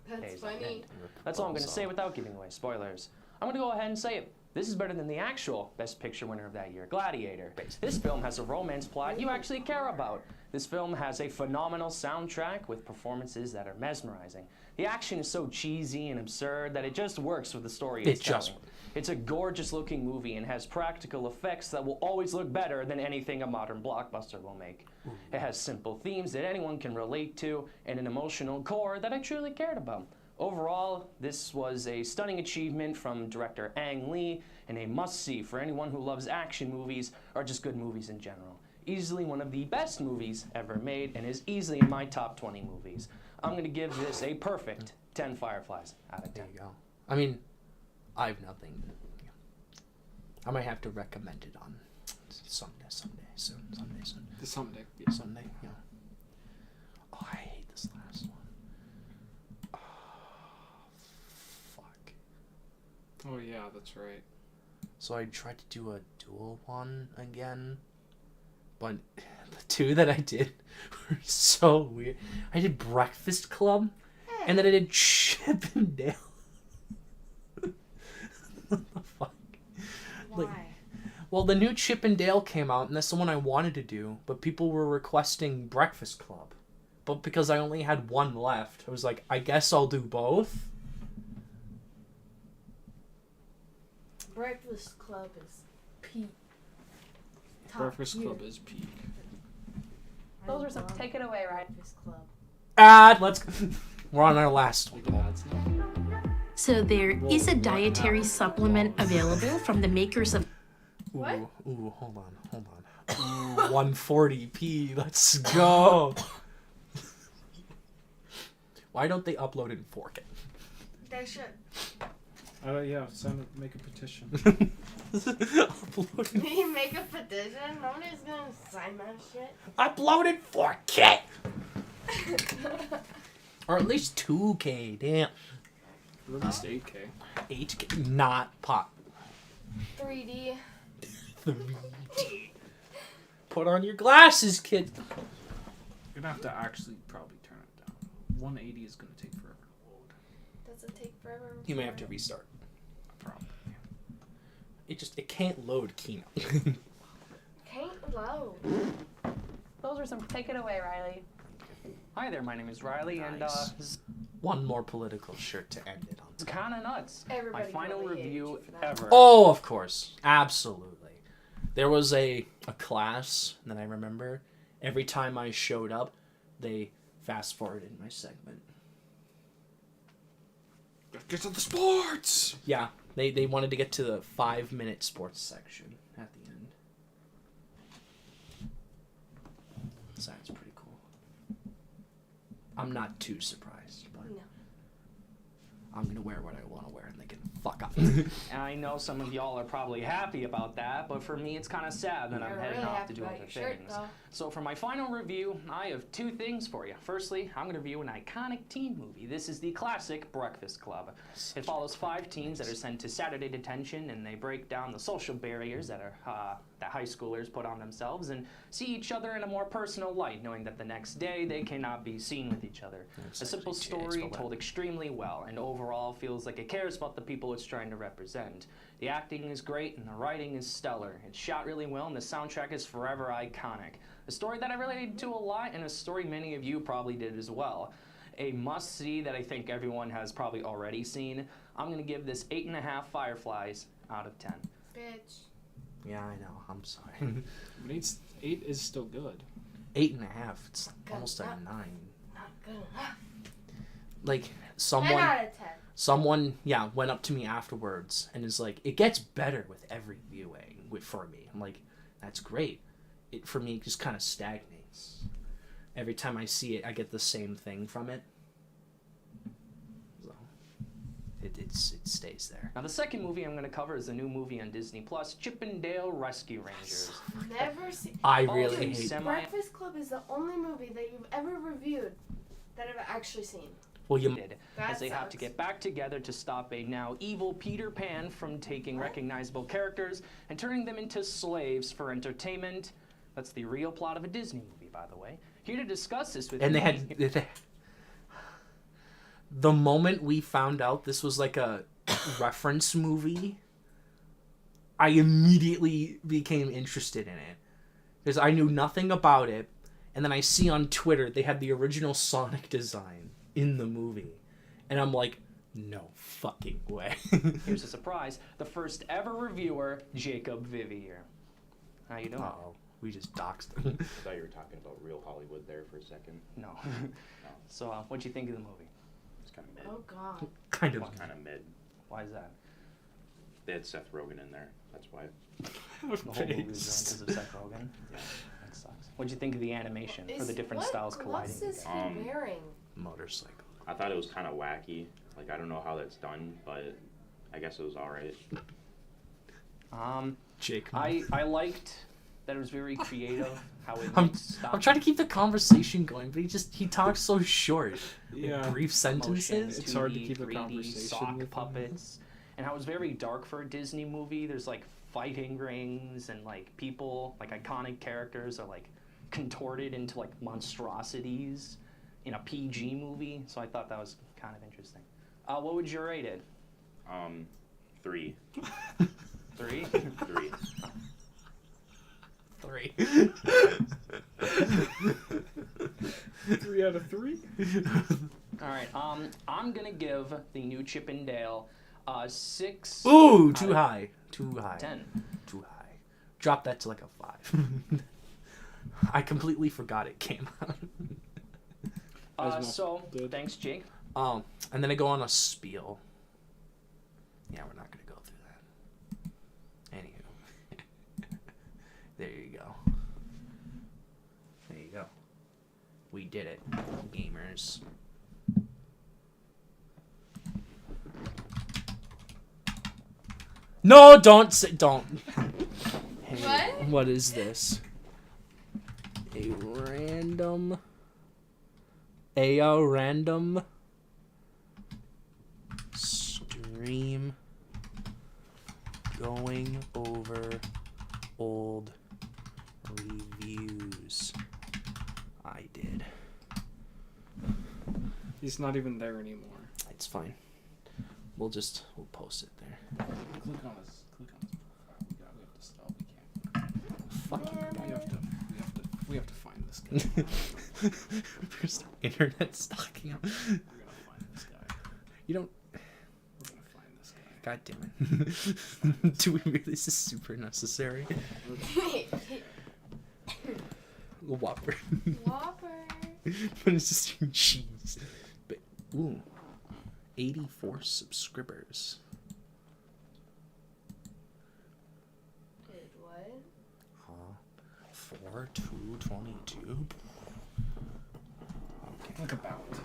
That's Days on funny. end. That's all I'm going to say without giving away spoilers. I'm going to go ahead and say it. This is better than the actual Best Picture winner of that year, Gladiator. This film has a romance plot you actually care about. This film has a phenomenal soundtrack with performances that are mesmerizing. The action is so cheesy and absurd that it just works with the story it's telling. It's a gorgeous looking movie and has practical effects that will always look better than anything a modern blockbuster will make. It has simple themes that anyone can relate to and an emotional core that I truly cared about. Overall, this was a stunning achievement from director Ang Lee and a must-see for anyone who loves action movies or just good movies in general. Easily one of the best movies ever made and is easily in my top 20 movies. I'm going to give this a perfect 10 Fireflies out of 10. There you go. I mean, I have nothing. I might have to recommend it on someday soon. The someday. Yeah, someday, yeah. Oh, I hate this last one. Oh, fuck. Oh yeah, that's right. So I tried to do a dual one again, but the two that I did were so weird. I did Breakfast Club, and then I did Chip and Dale. What the fuck? Why? Well, the new Chip and Dale came out, and that's the one I wanted to do, but people were requesting Breakfast Club. But because I only had one left, I was like, I guess I'll do both. Breakfast Club is peak. Top Breakfast tier. Club is peak. Those are some. Take it away, right? Breakfast Club. Ad, let's go. We're on our last one. So there is a dietary supplement available from the makers of What? Ooh, hold on. Ooh, 140p, let's go. Why don't they upload it in 4K? They should. Yeah, make a petition. Upload in, We make a petition. Nobody's gonna sign that shit. upload in 4K! Or at least 2K, damn. At least 8K. 8K, not pop. 3D. 3D. Put on your glasses, kid. You're gonna have to actually probably turn it down. 180 is gonna take forever to load. Does it take forever? You may have to restart. Probably. It can't load Keynote. Can't load. Those are some. Take it away, Riley. Hi there, my name is Riley, and Nice. this is One more political shirt to end it on. kind of nuts. Everybody My final probably hated review you for that. ever. Oh, of course. Absolutely. There was a class that I remember. Every time I showed up, they fast forwarded my segment. Get to the sports! Yeah, they wanted to get to the 5-minute sports section at the end. So that's pretty cool. I'm not too surprised, but No. I'm going to wear what I want to wear and they can fuck up. And I know some of y'all are probably happy about that, but for me it's kind of sad that I'm You're heading really off happy to do about other your shirt, things. though. So for my final review, I have two things for you. Firstly, I'm going to review an iconic teen movie. This is the classic Breakfast Club. It follows 5 teens that are sent to Saturday detention, and they break down the social barriers that high schoolers put on themselves and see each other in a more personal light, knowing that the next day they cannot be seen with each other. A simple story told extremely well, and overall feels like it cares about the people it's trying to represent. The acting is great and the writing is stellar. It's shot really well and the soundtrack is forever iconic. A story that I related to a lot and a story many of you probably did as well. A must-see that I think everyone has probably already seen. I'm going to give this 8.5 Fireflies out of 10. Bitch. Yeah, I know. I'm sorry. But 8 is still good. 8.5. It's Good almost a enough. 9. Not good enough. Like 10 someone, out of 10. went up to me afterwards and is like, "It gets better with every viewing." For me, I'm like, "That's great." For me, it just kind of stagnates. Every time I see it, I get the same thing from it. So it stays there. Now the second movie I'm going to cover is the new movie on Disney Plus, Chip and Dale Rescue Rangers. Never seen. I Oh, really dude, hate. Breakfast Club is the only movie that you've ever reviewed that I've actually seen. Well, you as they have to get back together to stop a now evil Peter Pan from taking recognizable characters and turning them into slaves for entertainment. That's the real plot of a Disney movie, by the way. Here to discuss this with and me. they had the moment we found out this was like a reference movie, I immediately became interested in it because I knew nothing about it, and then I see on Twitter they had the original Sonic design in the movie, and I'm like, no fucking way. Here's a surprise: the first ever reviewer, Jacob Vivier. How you doing? Oh, we just doxed them. I thought you were talking about real Hollywood there for a second. No. So, what'd you think of the movie? It's kind of mid. Oh God. Kind of. Kind of mid. Why is that? They had Seth Rogen in there. That's why. The whole movie was because of Seth Rogen. Yeah, that sucks. What'd you think of the animation for the different styles colliding? What's this he wearing? Motorcycle. I thought it was kind of wacky. Like, I don't know how that's done, but I guess it was all right. Jake. I liked that it was very creative. How it I'm stopped trying to keep the conversation going, but he talks so short. Yeah. Brief sentences. motion, It's hard to 2D, keep a 3D, conversation sock with him. puppets, and how it was very dark for a Disney movie. There's like fighting rings and like people, like iconic characters are like contorted into like monstrosities in a PG movie. So I thought that was kind of interesting. What would you rate it? 3. 3? 3. 3. 3 out of 3? All right. I'm gonna give the new Chip and Dale 6. Ooh, too high. Too high. 10. Too high. Drop that to like a 5. I completely forgot it came out. So thanks, Jake. And then I go on a spiel. Yeah, we're not gonna go through that. Anywho. There you go. There you go. We did it, gamers. No, don't say, don't. Hey, What? What is this? A random stream going over old reviews. I did. He's not even there anymore. It's fine. We'll post it there. Click on his profile. We have to stop. We can't. Fuck. We have to find this guy. There's no internet stalking him. We're gonna find this guy. You don't. We're gonna find this guy. God damn it. Do we really? This is super necessary. Whopper. Whopper. But it's just cheese. But, ooh. 84 subscribers. Did what? 4222. Okay. Click about.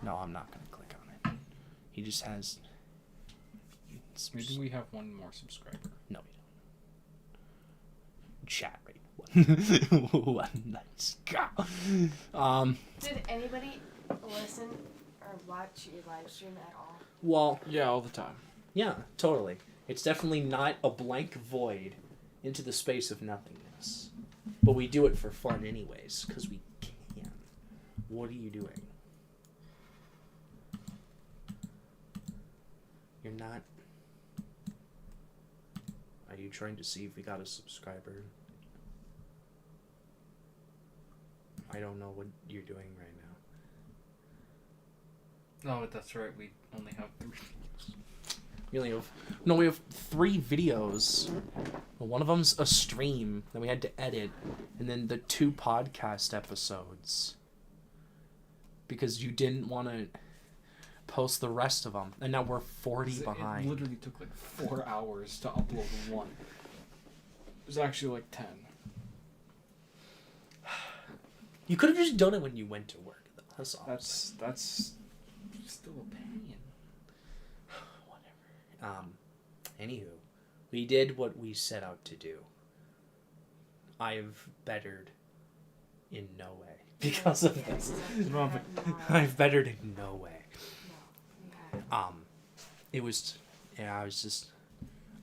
No, I'm not gonna click on it. He just has. Maybe we have one more subscriber. No, we don't. Chat rate. One. Let's go. Did anybody listen or watch your live stream at all? Well, Yeah, all the time. yeah, totally. It's definitely not a blank void into the space of nothingness. But we do it for fun anyways, because we can. What are you doing? You're not... Are you trying to see if we got a subscriber? I don't know what you're doing right now. Oh, that's right. We only have 3 videos. We only have... No, we have 3 videos. One of them's a stream that we had to edit. And then the 2 podcast episodes. Because you didn't want to post the rest of them. And now we're 40 behind. It literally took like 4 hours to upload one. It was actually like 10. You could have just done it when you went to work. That's all. That's still a pain. Whatever. Anywho, we did what we set out to do. I've bettered in no way. because of this. I better to no way. It was, I was just,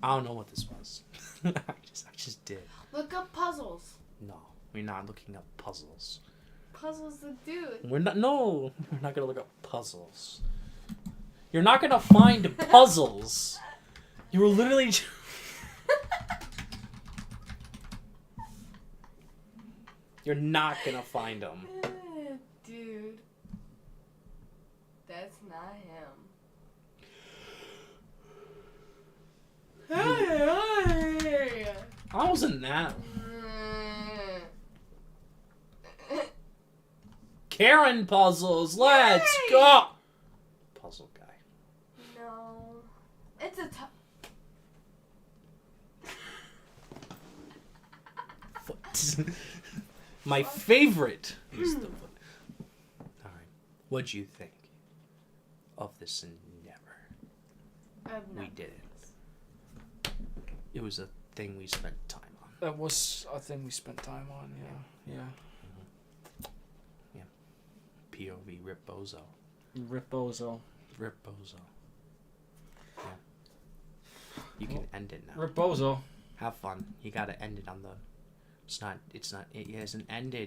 I don't know what this was. I just did. Look up puzzles. No, we're not looking up puzzles. Puzzles the dude. We're not gonna look up puzzles. You're not gonna find puzzles. You were literally. You're not gonna find them. Dude. That's not him. Hey! I wasn't that. Karen puzzles. Let's Yay! go. Puzzle guy. No. It's a Foot. My favorite is the foot. All right. What'd you think of this endeavor? We did it. It was a thing we spent time on. That was a thing we spent time on. Yeah. POV Rip Bozo. Ripozo. Rip Bozo. Yeah. You can end it now. Ripozo. Have fun. You gotta end it on the. It hasn't ended yet.